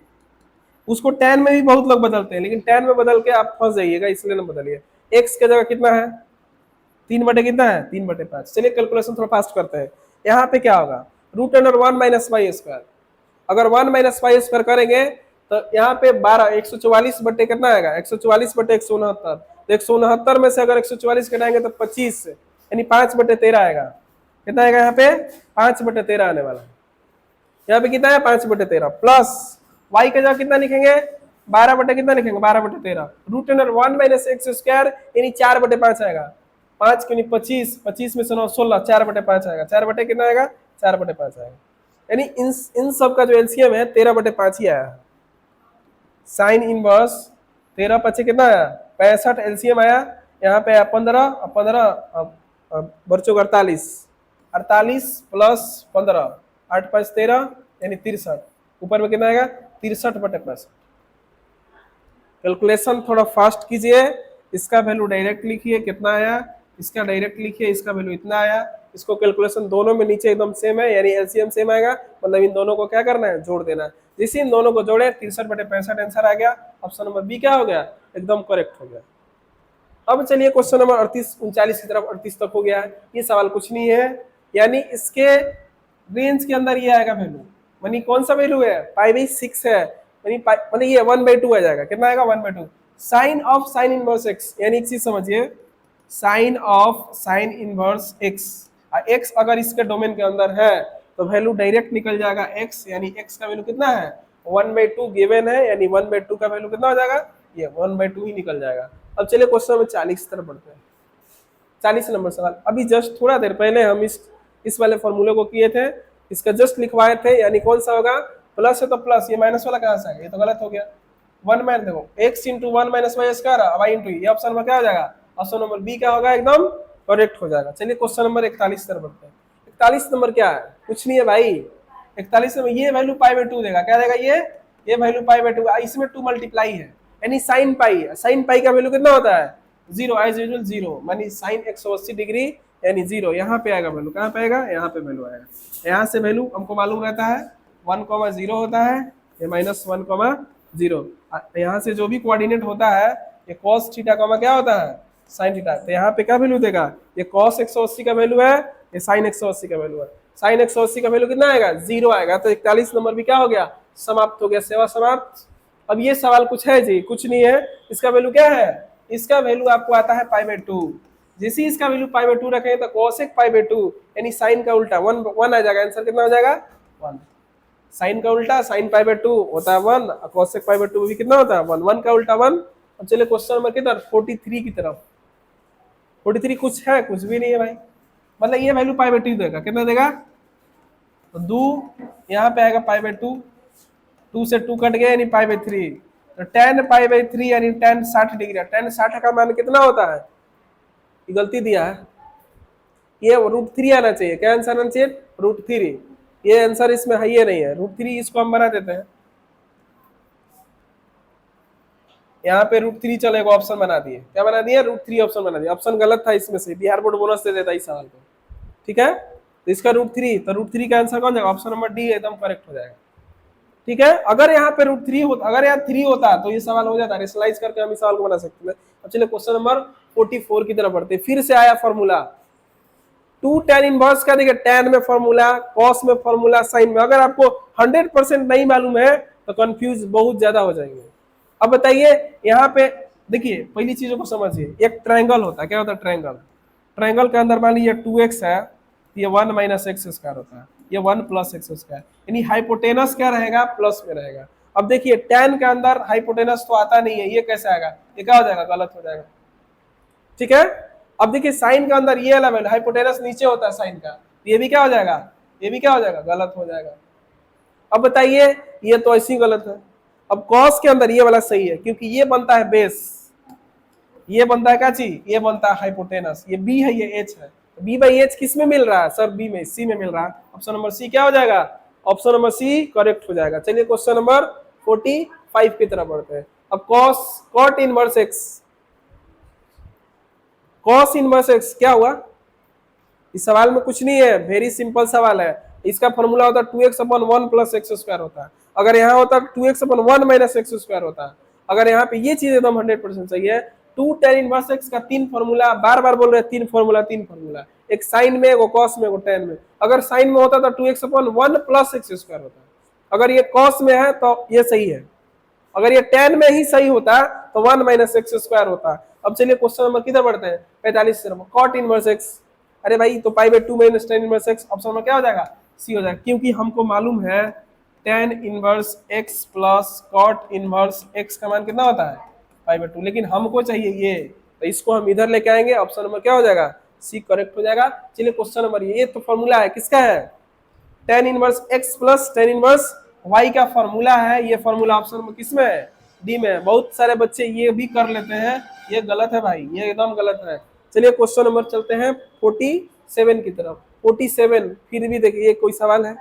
उसको tan में भी बहुत लोग बदलते हैं, लेकिन tan में बदल के आप फंस जाइएगा, इसलिए ना बदलिए। x के जगह कितना है 3/5। चलिए कैलकुलेशन थोड़ा फास्ट करते हैं। यहाँ पे क्या होगा √1 - y²। अगर 1 - y² करेंगे तो यहाँ पे 12 144 बटे कितना आएगा 144 बटे 169। तो 169 में से अगर 144 घटाएंगे तो 25, यानी 5/13 आएगा। कितना आएगा यहाँ पे 5/13 आने वाला है। यहाँ पे कितना है 5/13 प्लस y का जगह कितना लिखेंगे 12 बटे कितना लिखेंगे 12/13 √1 - x², यानी 4/5 आएगा। 5 क्यों 25, 25 में से 9 16, 4/5 आएगा। 4 बटे कितना आएगा 4/5 आएगा। यानी इन सब का जो एलसीएम है 13/5 ही आया। साइन इनवर्स 13/5 कितना आया 65, एलसीएम आया। यहाँ पे आया 15 बच्चों 48 प्लस 15 8 5 13 यानी 63। ऊपर में कितना आएगा 63/65। कैलकुलेशन थोड़ा फास्ट कीजिए। इसका वैल्यू डायरेक्ट लिखिए कितना आया, इसका डायरेक्ट लिखिए, इसका वैल्यू इतना आया। इसको कैलकुलेशन दोनों में नीचे एकदम सेम है, यानी एलसीएम सेम आएगा, मतलब इन दोनों को क्या करना है जोड़ देना है। जैसे इन दोनों को जोड़े 63/65 आंसर आ गया। ऑप्शन नंबर बी क्या हो गया एकदम करेक्ट हो गया। अब चलिए क्वेश्चन नंबर 38 39 की तरफ 38 तक हो गया है। ये सवाल कुछ नहीं है, यानी इसके रेंज के अंदर ये आएगा वैल्यू, यानी कौन सा वैल्यू है π/6 है, मतलब ये 1/2 आ जाएगा। कितना आएगा 1/2 sine of sine inverse x, यानी एक चीज समझिए, sine of sine inverse x, x अगर इसके डोमेन के अंदर है तो वैल्यू डायरेक्ट निकल जाएगा x, यानी x का वैल्यू कितना है 1/2 गिवन है, यानी 1/2 का वैल्यू कितना हो जाएगा ये 1/2 ही निकल जाएगा। अब चलिए क्वेश्चन नंबर 40 तरफ बढ़ते हैं। 40 नंबर सवाल, अभी जस्ट थोड़ा देर पहले हम इस वाले फॉर्मूले को किए थे, इसका जस्ट लिखवाए थे, यानी कौन सा होगा प्लस है तो प्लस, ये माइनस वाला कहाँ से आ गया, ये तो गलत हो गया। 1 माइनस देखो x into 1 - y² y into ये ऑप्शन में क्या हो जाएगा, ऑप्शन नंबर बी क्या होगा एकदम करेक्ट हो जाएगा। चलिए क्वेश्चन नंबर 41 तरफ बढ़ते हैं। 41 नंबर क्या है, कुछ नहीं है भाई। 41 में ये वैल्यू π/2 देगा, क्या देगा ये वैल्यू π/2, इसमें 2 मल्टीप्लाई है, यानी साइन पाई। साइन पाई का वैल्यू कितना होता है 0, एज यूजुअल 0, मानी साइन 180 डिग्री यानी 0। यहाँ पे आएगा वैल्यू, कहाँ पे आएगा यहाँ पे वैल्यू आएगा। यहाँ से वैल्यू हमको मालूम रहता है 1,0 होता है, ये -1,0। यहाँ से जो भी कोऑर्डिनेट होता है ये cos थीटा क्या होता है sin थीटा। तो यहाँ पे क्या वैल्यू देगा, ये cos 180 का वैल्यू है, ये sin 180 का वैल्यू है। sin 180 का वैल्यू कितना आएगा 0 आएगा। तो 41 नंबर भी क्या हो गया समाप्त हो गया, सेवा समाप्त। अब ये सवाल कुछ है जी, कुछ नहीं है। इसका वैल्यू क्या है, इसका वैल्यू आपको आता है π/2। जैसे इसका वैल्यू π/2 रखें तो cosec π/2 यानी साइन का उल्टा 1 आ जाएगा। आंसर कितना हो जाएगा 1। साइन का उल्टा साइन π/2 होता है 1, cosec π/2 भी कितना होता है 1, 1 का उल्टा 1। अब चलिए क्वेश्चन नंबर कितना 43 की तरफ। 43 कुछ है, कुछ भी नहीं है भाई, मतलब ये वैल्यू π/2 देगा, कितना देगा तो 2, यहाँ पे आएगा π/2, 2 से 2 कट गया यानी π/3, तो tan π/3 यानी tan 60 डिग्री। tan 60 का मान कितना होता है, ये गलती दिया है, ये √3 आना चाहिए। क्या आंसर आना चाहिए √3, ये आंसर इसमें है ये नहीं है √3, इसको हम बना देते हैं, यहाँ पे √3 चलेगा, ऑप्शन बना दिए। क्या बना दिया √3 ऑप्शन बना दिया। ऑप्शन गलत था इसमें से, बिहार बोर्ड बोनस दे देता इस सवाल को, ठीक है। तो इसका √3, तो √3 का आंसर कौन जाएगा, ऑप्शन नंबर डी एकदम करेक्ट हो जाएगा, ठीक है। अगर यहाँ पे √3 होता, अगर यहाँ 3 होता तो ये सवाल हो जाता, रेशनलाइज करके हम इस सवाल को बना सकते हैं। अब चलिए क्वेश्चन नंबर 44 की तरफ बढ़ते हैं। फिर से आया फॉर्मूला, टू टेन इनवर्स का देखिए टेन में फॉर्मूला, कॉस में फॉर्मूला, साइन में। अगर आपको 100% नहीं मालूम है तो कंफ्यूज बहुत ज्यादा हो जाएंगे। अब बताइए यहाँ पे देखिए पहली चीजों को समझिए। एक ट्रायंगल होता है, क्या होता है ट्रायंगल? ट्रायंगल के अंदर मान लीजिए 2x है, ये 1 माइनस एक्स स्क्वायर होता है, ये 1 प्लस एक्स स्क्वायर, यानी हाइपोटेनस क्या रहेगा? प्लस में रहेगा। अब देखिए tan के अंदर हाइपोटेनस तो आता नहीं है, ये कैसे आएगा? ये क्या हो जाएगा? गलत हो जाएगा, ठीक है। अब देखिए साइन के अंदर ये वाला हाइपोटेनस नीचे होता है साइन का, ये भी क्या हो जाएगा? ये भी क्या हो जाएगा? गलत हो जाएगा। अब बताइए ये तो ऐसी गलत है। अब कॉस के अंदर ये वाला सही है, क्योंकि ये बनता है बेस, ये बनता है क्या चीज? ये बनता है हाइपोटेनस। ये बी है, ये एच है। बी बाई एच किस में मिल रहा है सर? बी में, सी में मिल रहा है। ऑप्शन नंबर सी क्या हो जाएगा? ऑप्शन नंबर सी करेक्ट हो जाएगा। चलिए क्वेश्चन नंबर 45 की तरफ बढ़ते हैं। अब cos cot inverse x, cos inverse x क्या हुआ? इस सवाल में कुछ नहीं है, वेरी सिंपल सवाल है। इसका फॉर्मूला होता है 2x/1 प्लस एक्स स्क्वायर होता है। अगर यहाँ होता है 2x/1 माइनस एक्स स्क्वायर होता है। अगर यहाँ पे ये चीज एकदम 100% सही है। 2 tan इनवर्स एक्स का 3 फॉर्मूला, बार बार बोल रहे हैं 3 फॉर्मूला, 3 फॉर्मूला, एक साइन में, एक कॉस में, एक tan में। अगर साइन में होता तो 2x/1 प्लस एक्स स्क्वायर होता। अगर ये कॉस में है तो ये सही है, अगर ये tan में ही सही होता तो 1 माइनस एक्स स्क्वायर होता। अब चलिए क्वेश्चन नंबर किधर बढ़ते हैं? 45 नंबर, कॉट इनवर्स एक्स। अरे भाई तो पाई by 2 minus tan inverse x, option में क्या हो जाएगा? सी हो जाएगा, क्योंकि हमको मालूम है tan inverse x plus cot inverse x का मान कितना होता है? Pi by 2। लेकिन हमको चाहिए ये, तो इसको हम इधर लेके आएंगे। ऑप्शन नंबर क्या हो जाएगा? सी करेक्ट हो जाएगा। चलिए क्वेश्चन नंबर, ये तो फॉर्मूला है, किसका है? tan inverse x plus tan inverse y का फॉर्मूला है। ये फॉर्मूला ऑप्शन नंबर किसमें है? डी में है। बहुत सारे बच्चे ये भी कर लेते हैं, ये गलत है भाई, ये एकदम गलत है। चलिए क्वेश्चन नंबर चलते हैं 47 की तरफ। 47 फिर भी देखिए ये कोई सवाल है।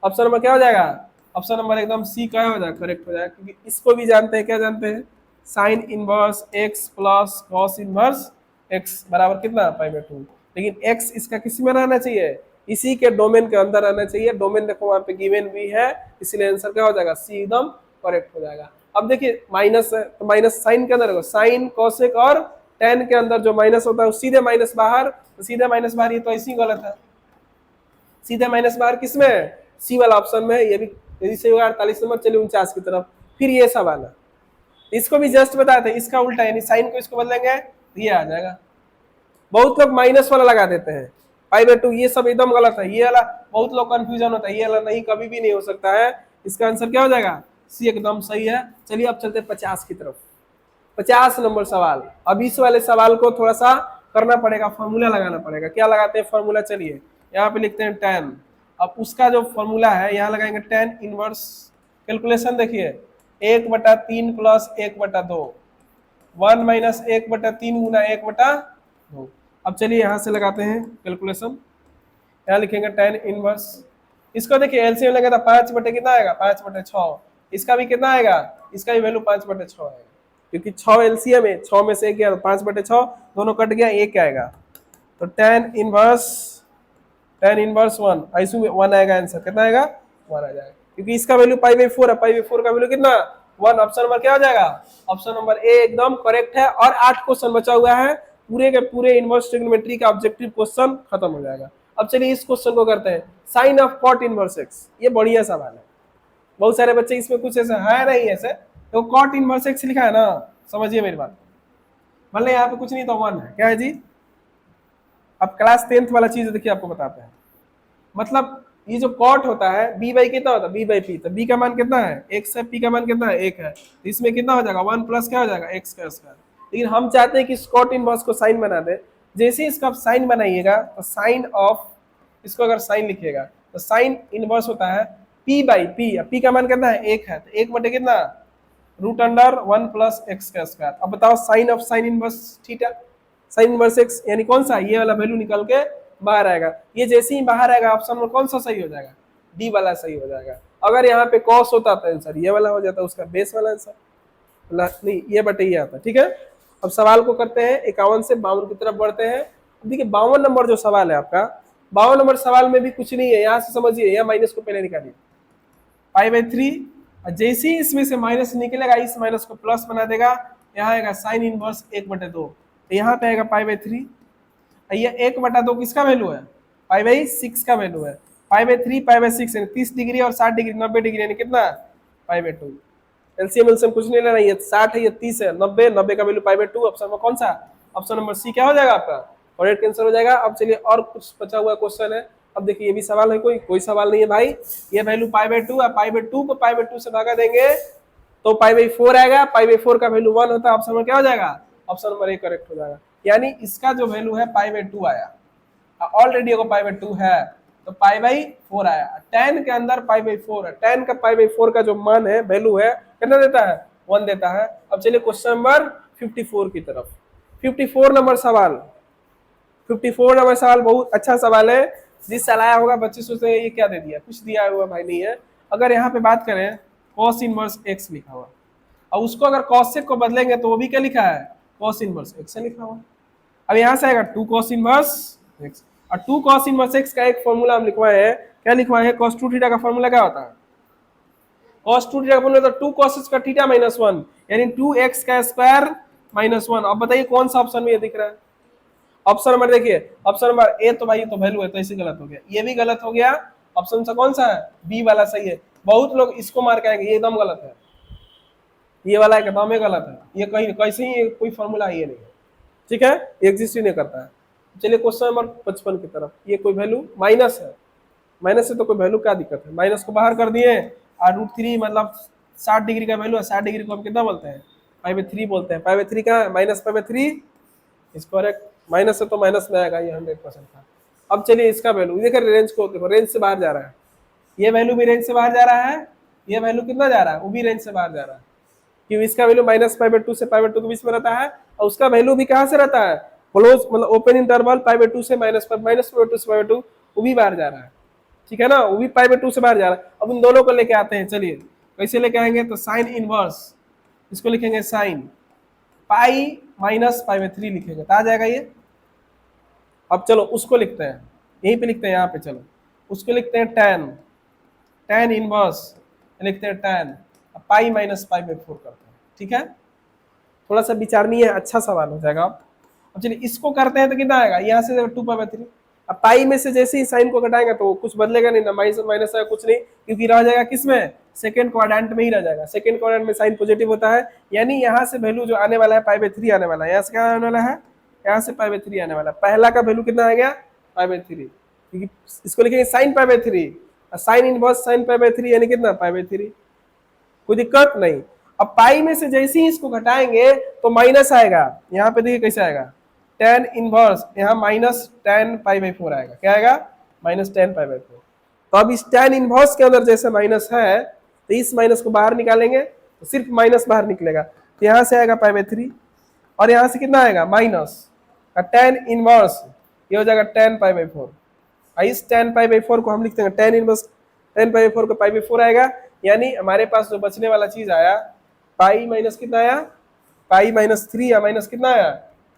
ऑप्शन नंबर क्या हो जाएगा? ऑप्शन नंबर एकदम सी क्या हो जाएगा? करेक्ट हो जाएगा, क्योंकि इसको भी जानते हैं, क्या जानते हैं? Sign inverse x plus cos inverse x बराबर कितना? पाई बाई 2। लेकिन एक्स इसका किसी में रहना चाहिए? इसी के डोमेन के अंदर रहना चाहिए। डोमेन देखो वहां पे गिवन भी है, इसलिए आंसर क्या हो जाएगा? सी एकदम करेक्ट हो जाएगा। अब देखिए माइनस है तो माइनस साइन के अंदर साइन कोसेक और tan के अंदर जो माइनस होता है सीधे माइनस बाहर, तो सीधे माइनस बाहर, ये तो ऐसी गलत है। सीधे माइनस बाहर किसमें है? सी वाला ऑप्शन में है। ये भी यदि सही होगा 48 नंबर। चलिए 49 की तरफ। फिर ये सवाल है, इसको भी जस्ट बताए थे, इसका उल्टा यानी साइन को इसको बदलेंगे तो ये आ जाएगा। बहुत लोग माइनस वाला लगा देते हैं, पाई बाई 2, ये सब एकदम गलत है। ये वाला बहुत लोग कंफ्यूजन होता है, ये वाला नहीं, कभी भी नहीं हो सकता है। इसका आंसर क्या हो जाएगा? सी एकदम सही है। चलिए अब चलते हैं 50 की तरफ। 50 नंबर सवाल। अब इस वाले सवाल को थोड़ा सा करना पड़ेगा, फॉर्मूला लगाना पड़ेगा। क्या लगाते हैं फॉर्मूला? चलिए यहाँ पे लिखते हैं tan। अब उसका जो फॉर्मूला है यहाँ लगाएंगे tan इनवर्स। कैलकुलेशन देखिए 1/3 प्लस 1/2, 1 माइनस 1/3 गुना 1/2। अब चलिए यहाँ से लगाते हैं कैलकुलेशन। यहाँ लिखेंगे tan इनवर्स। इसको देखिए एलसीएम लगेगा 5 बटे कितना आएगा? 5/6। इसका भी कितना आएगा? इसका भी वैल्यू 5/6 आएगा, क्योंकि 6 एलसीएम है, 6 में से 1 गया तो 5/6, दोनों कट गया, 1 आएगा। तो tan इनवर्स 1, ऐसे में 1 आएगा आंसर। कितना आएगा? 1 आ जाएगा, क्योंकि इसका वैल्यू पाई बाई 4 है। पाई बाई 4 का वैल्यू कितना? 1। ऑप्शन नंबर क्या हो जाएगा? ऑप्शन नंबर ए एकदम करेक्ट है। और 8 क्वेश्चन बचा हुआ है, पूरे के पूरे इनवर्स ट्रिग्नोमेट्री का ऑब्जेक्टिव क्वेश्चन खत्म हो जाएगा। अब चलिए इस क्वेश्चन को करते हैं, sine of cot inverse x. ये बढ़िया सवाल है, बहुत सारे बच्चे इसमें कुछ ऐसा है नहीं, ऐसे तो कॉट इनवर्स एक्स लिखा है ना, समझिए मेरी बात। मान लो यहाँ पे कुछ नहीं तो 1 है, क्या है जी? अब क्लास 10th वाला चीज देखिए, आपको बताते हैं। मतलब ये जो कॉट होता है बी बाई कितना होता है? B by p. तो बी का मान कितना है? एक्स है, पी का मान कितना है? 1 है। तो इसमें कितना हो जाएगा? 1 प्लस क्या हो जाएगा? एक्स का स्क्वायर। लेकिन हम चाहते हैं कि इस कॉट इनवर्स को साइन बना दे। जैसे ही इसका साइन बनाइएगा तो साइन ऑफ, इसको अगर साइन लिखिएगा तो साइन इनवर्स होता है पी बाई पी। पी का मान कितना है? 1 है, तो 1 बटे कितना? √1 प्लस एक्स का स्क्वायर। अब बताओ sine of sine inverse theta, sine inverse x, यानी कौन सा? ये वाला वैल्यू निकल के बाहर आएगा। ये जैसे ही बाहर आएगा ऑप्शन में कौन सा सही हो जाएगा? डी वाला सही हो जाएगा। अगर यहाँ पे कॉस होता तो आंसर ये वाला हो जाता, उसका बेस वाला आंसर नहीं, ये बटे ये आता। ठीक है, अब सवाल को करते हैं 51 से 52 की तरफ बढ़ते हैं। देखिए 52 नंबर जो सवाल है आपका, 52 नंबर सवाल में भी कुछ नहीं है। यहाँ से समझिए, यहाँ माइनस को पहले निकालिए, पाई बाई 3। जैसे ही इसमें से माइनस निकलेगा, इस माइनस को प्लस बना देगा। यहाँ आएगा साइन इनवर्स 1/2, तो यहाँ पे आएगा पाई बाई 3। ये 1/2 किसका वैल्यू है, π/6 का वैल्यू है। π/3 π/6 यानी 30 डिग्री और 60 डिग्री 90 डिग्री यानी कितना π/2। एलसीएम एलसीएम कुछ नहीं लेना, ये 60 है ये 30 है, 90 का वैल्यू π/2। ऑप्शन नंबर कौन सा, ऑप्शन नंबर सी क्या हो जाएगा आपका करेक्ट आंसर हो जाएगा। अब चलिए और कुछ बचा हुआ क्वेश्चन है। अब देखिए ये भी सवाल है, कोई सवाल नहीं है भाई। ये वैल्यू π/2 है, π/2 को π/2 से भागा देंगे तो π/4 आएगा, π/4 का वैल्यू 1 होता है। ऑप्शन नंबर क्या हो जाएगा, ऑप्शन नंबर ए करेक्ट हो जाएगा। यानी इसका जो वैल्यू है π/2 आया, ऑलरेडी अगर π/2 है तो π/4 आया। 10 के अंदर π/4 है, 10 का π/4 का जो मान है वैल्यू है कितना देता है 1 देता है। अब चलिए क्वेश्चन नंबर 54 की तरफ। 54 नंबर सवाल, 54 नंबर सवाल बहुत अच्छा सवाल है। जिस साल आया होगा बच्चे सोचते हैं ये क्या दे दिया, कुछ दिया हुआ भाई नहीं है। अगर यहाँ पे बात करें cos इनवर्स x लिखा हुआ, और उसको अगर cos को बदलेंगे तो वो भी क्या लिखा है cos इनवर्स x से लिखा हुआ। अब यहाँ से आएगा 2 cos इनवर्स x, और 2 cos इनवर्स x का एक फॉर्मूला हम लिखवाए हैं। क्या लिखवाए हैं, cos 2 थीटा का फॉर्मूला क्या होता है, cos 2 थीटा का फॉर्मूला तो 2 cos का थीटा -1 यानी 2x का स्क्वायर -1। अब बताइए कौन सा ऑप्शन में ये दिख रहा है। ऑप्शन नंबर देखिए, ऑप्शन नंबर ए तो भाई ये तो वैल्यू है तो इसे गलत हो गया, ये भी गलत हो गया। ऑप्शन सा कौन सा है, बी वाला सही है। बहुत लोग इसको मार के आएंगे ये एकदम गलत है, ये वाला एकदम गलत है, ये कहीं कैसे ही कोई फॉर्मूला ये नहीं है, ठीक है, एग्जिस्ट ही नहीं करता है। चलिए क्वेश्चन नंबर 55 की तरफ। ये कोई वैल्यू माइनस है, माइनस है तो कोई वैल्यू क्या दिक्कत है, माइनस को बाहर कर दिए और √3 मतलब 60 डिग्री का वैल्यू है, 60 डिग्री को हम कितना बोलते हैं π/3 बोलते हैं। π/3 का माइनस π/3 इसको करेक्ट, माइनस है तो माइनस में आएगा, ये 100% था। अब चलिए इसका वैल्यू देखिए, रेंज को देखो, रेंज से बाहर जा रहा है, ये वैल्यू भी रेंज से बाहर जा रहा है, ये वैल्यू कितना जा रहा है वो भी रेंज से बाहर जा रहा है, क्योंकि इसका वैल्यू -π/2 से π/2 के बीच में रहता है, और उसका वैल्यू भी कहाँ से रहता है क्लोज मतलब ओपन इंटरवल π/2 से -π/2 से π/2, वो भी बाहर जा रहा है, ठीक है ना, वो भी π/2 से बाहर जा रहा है। अब इन दोनों को लेके आते हैं, चलिए कैसे लेके आएंगे, तो साइन इनवर्स इसको लिखेंगे साइन पाई -π/3 लिखेंगे तो आ जाएगा ये। अब चलो उसको लिखते हैं, यहीं पे लिखते हैं, यहाँ पे चलो उसको लिखते हैं tan इनवर्स लिखते हैं tan पाई -π/4 करते हैं, ठीक है, थोड़ा सा विचारणीय अच्छा सवाल हो जाएगा। अब चलिए इसको करते हैं तो कितना आएगा, यहाँ से 2π/3। अब पाई में से जैसे ही साइन को घटाएंगे तो कुछ बदलेगा नहीं ना, माइनस है कुछ नहीं, क्योंकि रह जाएगा किसमें सेकंड क्वाड्रेंट में ही रह जाएगा, सेकंड क्वाड्रेंट में साइन पॉजिटिव होता है। यानी यहाँ से वैल्यू जो आने वाला है π/3 आने वाला है, यहाँ से क्या आने वाला है, यहाँ से π/3 आने वाला है। पहला का वैल्यू कितना आ गया π/3, क्योंकि इसको लिखेंगे साइन π/3, साइन इनवर्स साइन π/3 यानी कितना π/3, कोई दिक्कत नहीं। अब पाई में से जैसे ही इसको घटाएंगे तो माइनस आएगा, यहाँ पे देखिए कैसे आएगा tan इनवर्स, यहाँ -tan π/4 आएगा, क्या आएगा -tan π/4। तो अब इस tan इनवर्स के अंदर जैसे माइनस है तो इस माइनस को बाहर निकालेंगे तो सिर्फ माइनस बाहर निकलेगा, तो यहाँ से आएगा π/3 और यहाँ से कितना आएगा माइनस tan इनवर्स, ये हो जाएगा tan π/4। इस tan π/4 को हम लिखते हैं tan इनवर्स, tan π/4 को π/4 आएगा। यानी हमारे पास जो बचने वाला चीज आया पाई माइनस कितना आया, पाई -3 या माइनस कितना आया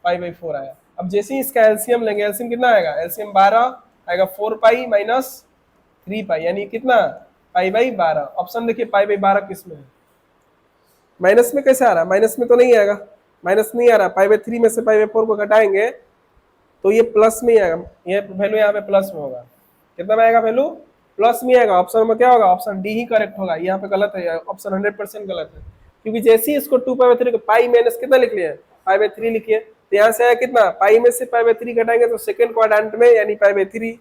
π/4 आया। अब जैसे ही इसका एलसीएम लेंगे, एलसीएम कितना आएगा, एलसीएम 12 आएगा, 4π - 3π यानी कितना π/12। ऑप्शन देखिए π/12 किस में है, माइनस में कैसे आ रहा है, माइनस में तो नहीं आएगा, माइनस नहीं आ रहा, π/3 में से π/4 को घटाएंगे तो ये प्लस में ही आएगा, ये वैल्यू यहाँ पे प्लस में होगा, कितना में आएगा वैल्यू प्लस में आएगा। ऑप्शन में क्या होगा, ऑप्शन डी ही करेक्ट होगा, यहाँ पे गलत है, ऑप्शन 100% गलत है, क्योंकि जैसे ही इसको 2π/3 को पाई माइनस कितना लिख लिया π/3 लिखिए, तो यहाँ से आया कितना पाई में से π/3 घटाएंगे तो सेकंड क्वाड्रेंट में यानी π/3।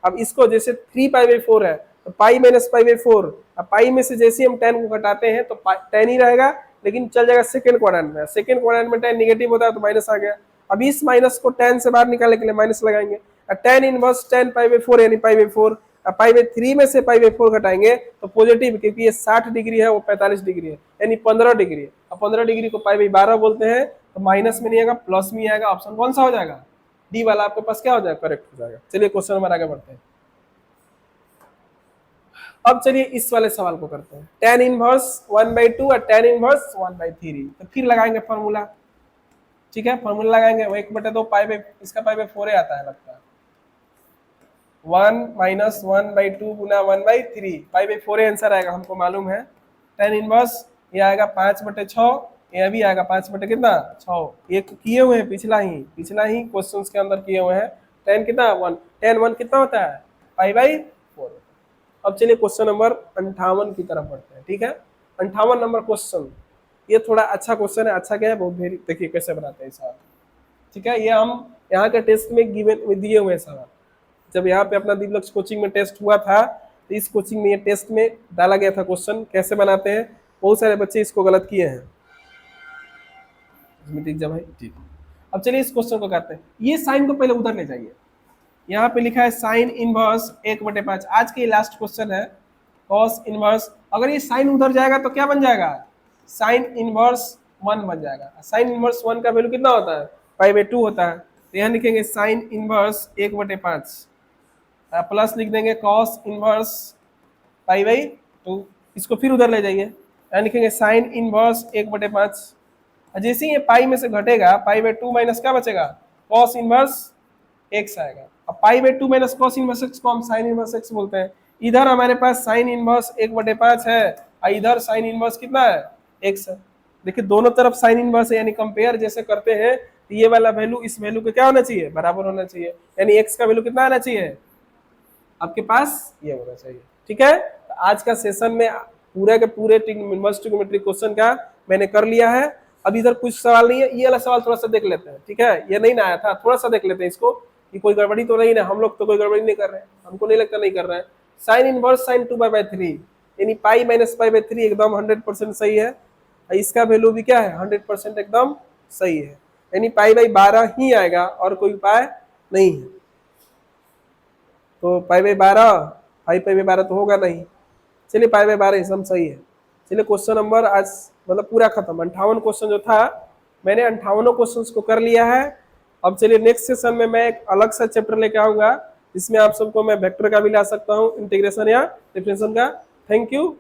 अब इसको जैसे 3π/4 है तो पाई -π/4, अब पाई में से जैसे हम tan को घटाते हैं तो tan ही रहेगा, लेकिन चल जाएगा सेकंड क्वाड्रेंट में, सेकंड क्वाड्रेंट में tan निगेटिव होता है तो माइनस आ गया। अब इस माइनस को tan से बाहर निकालने के लिए माइनस लगाएंगे, tan इनवर्स tan π/4 यानी π/4, π/3 में से π/4 घटाएंगे तो पॉजिटिव, क्योंकि ये 60 डिग्री है वो 45 डिग्री है यानी 15 डिग्री। अब 15 डिग्री को π/12 बोलते हैं, तो माइनस में नहीं आएगा प्लस में आएगा। ऑप्शन कौन सा हो जाएगा, डी वाला आपके पास क्या हो जाएगा, करेक्ट हो जाएगा। चलिए क्वेश्चन नंबर आगे बढ़ते हैं। अब चलिए इस वाले सवाल को करते हैं, tan इनवर्स 1/2 और tan इनवर्स 1/3, तो फिर लगाएंगे फॉर्मूला, ठीक है, फॉर्मूला लगाएंगे 1/2 पाई इसका π/4 आता है लगता है, 1 - 1/2 गुना 1/3 π/4 आंसर आएगा, हमको मालूम है। tan इनवर्स ये आएगा 5/6 ये भी आएगा 5 बटे कितना 6, एक किए हुए हैं पिछला ही क्वेश्चन के अंदर किए हुए हैं। 10 कितना 1, 10 1 कितना होता है पाई/4। अब चलिए क्वेश्चन नंबर 58 की तरफ बढ़ते हैं। ठीक है, 58 नंबर क्वेश्चन, ये थोड़ा अच्छा क्वेश्चन है। अच्छा क्या है, बहुत वेरी, देखिए कैसे बनाते हैं सवाल। ठीक है, ये हम यहाँ के टेस्ट में गिवन दिए हुए सवाल। जब यहाँ पे अपना दिव्यलक्ष्य कोचिंग में टेस्ट हुआ था तो इस कोचिंग में ये टेस्ट में डाला गया था क्वेश्चन कैसे बनाते हैं। बहुत सारे बच्चे इसको गलत किए हैं। जब है ठीक। अब चलिए इस क्वेश्चन को करते हैं। ये साइन को पहले उधर ले जाइए। यहाँ पे लिखा है साइन इनवर्स 1/5। आज के लास्ट क्वेश्चन है कॉस इनवर्स। अगर ये साइन उधर जाएगा तो क्या बन जाएगा, साइन इनवर्स 1 बन जाएगा। साइन इनवर्स 1 का वैल्यू कितना होता है पाई/2 होता है। तो यहाँ लिखेंगे साइन इनवर्स 1/5 प्लस लिख देंगे कॉस इनवर्स पाई/2। इसको फिर उधर ले जाइए, यहाँ लिखेंगे साइन इनवर्स 1/5। जैसे ही ये पाई में से घटेगा पाई/2 माइनस क्या बचेगा कॉस इनवर्स x आएगा। अब पाई/2 माइनस कॉस इनवर्स x को हम साइन इनवर्स x बोलते हैं। इधर हमारे पास साइन इनवर्स 1/5 है और इधर साइन इनवर्स कितना है x है। देखिए दोनों तरफ साइन इनवर्स है, यानी कंपेयर जैसे करते हैं तो ये वाला वैल्यू इस वैल्यू के क्या होना चाहिए बराबर होना चाहिए, यानी x का वैल्यू कितना आना चाहिए आपके पास ये होना चाहिए। ठीक है, तो आज का सेशन में पूरे के पूरे इनवर्स ट्रिग्नोमेट्री क्वेश्चन का मैंने कर लिया है। अब इधर कुछ सवाल नहीं है, ये वाला सवाल थोड़ा सा देख लेते हैं। ठीक है, ये नहीं ना आया था, थोड़ा सा देख लेते हैं इसको कि कोई गड़बड़ी तो नहीं ना। हम लोग तो कोई गड़बड़ी नहीं कर रहे हैं, हमको नहीं लगता नहीं कर रहे हैं। साइन इनवर्स साइन 2/3 यानी पाई माइनस पाई/3 एकदम 100% सही है। इसका वैल्यू भी क्या है 100% एकदम सही है, यानी पाई/12 ही आएगा और कोई उपाय नहीं है। तो पाई/12 पाई/12 तो होगा नहीं। चलिए पाई/12 एकदम सही है। चलिए क्वेश्चन नंबर आज मतलब पूरा खत्म। 58 क्वेश्चन जो था मैंने 58 क्वेश्चंस को कर लिया है। अब चलिए नेक्स्ट सेशन में मैं एक अलग सा चैप्टर लेके आऊंगा जिसमें आप सबको मैं वेक्टर का भी ला सकता हूँ, इंटीग्रेशन या डिफरेंशिएशन का। Thank you.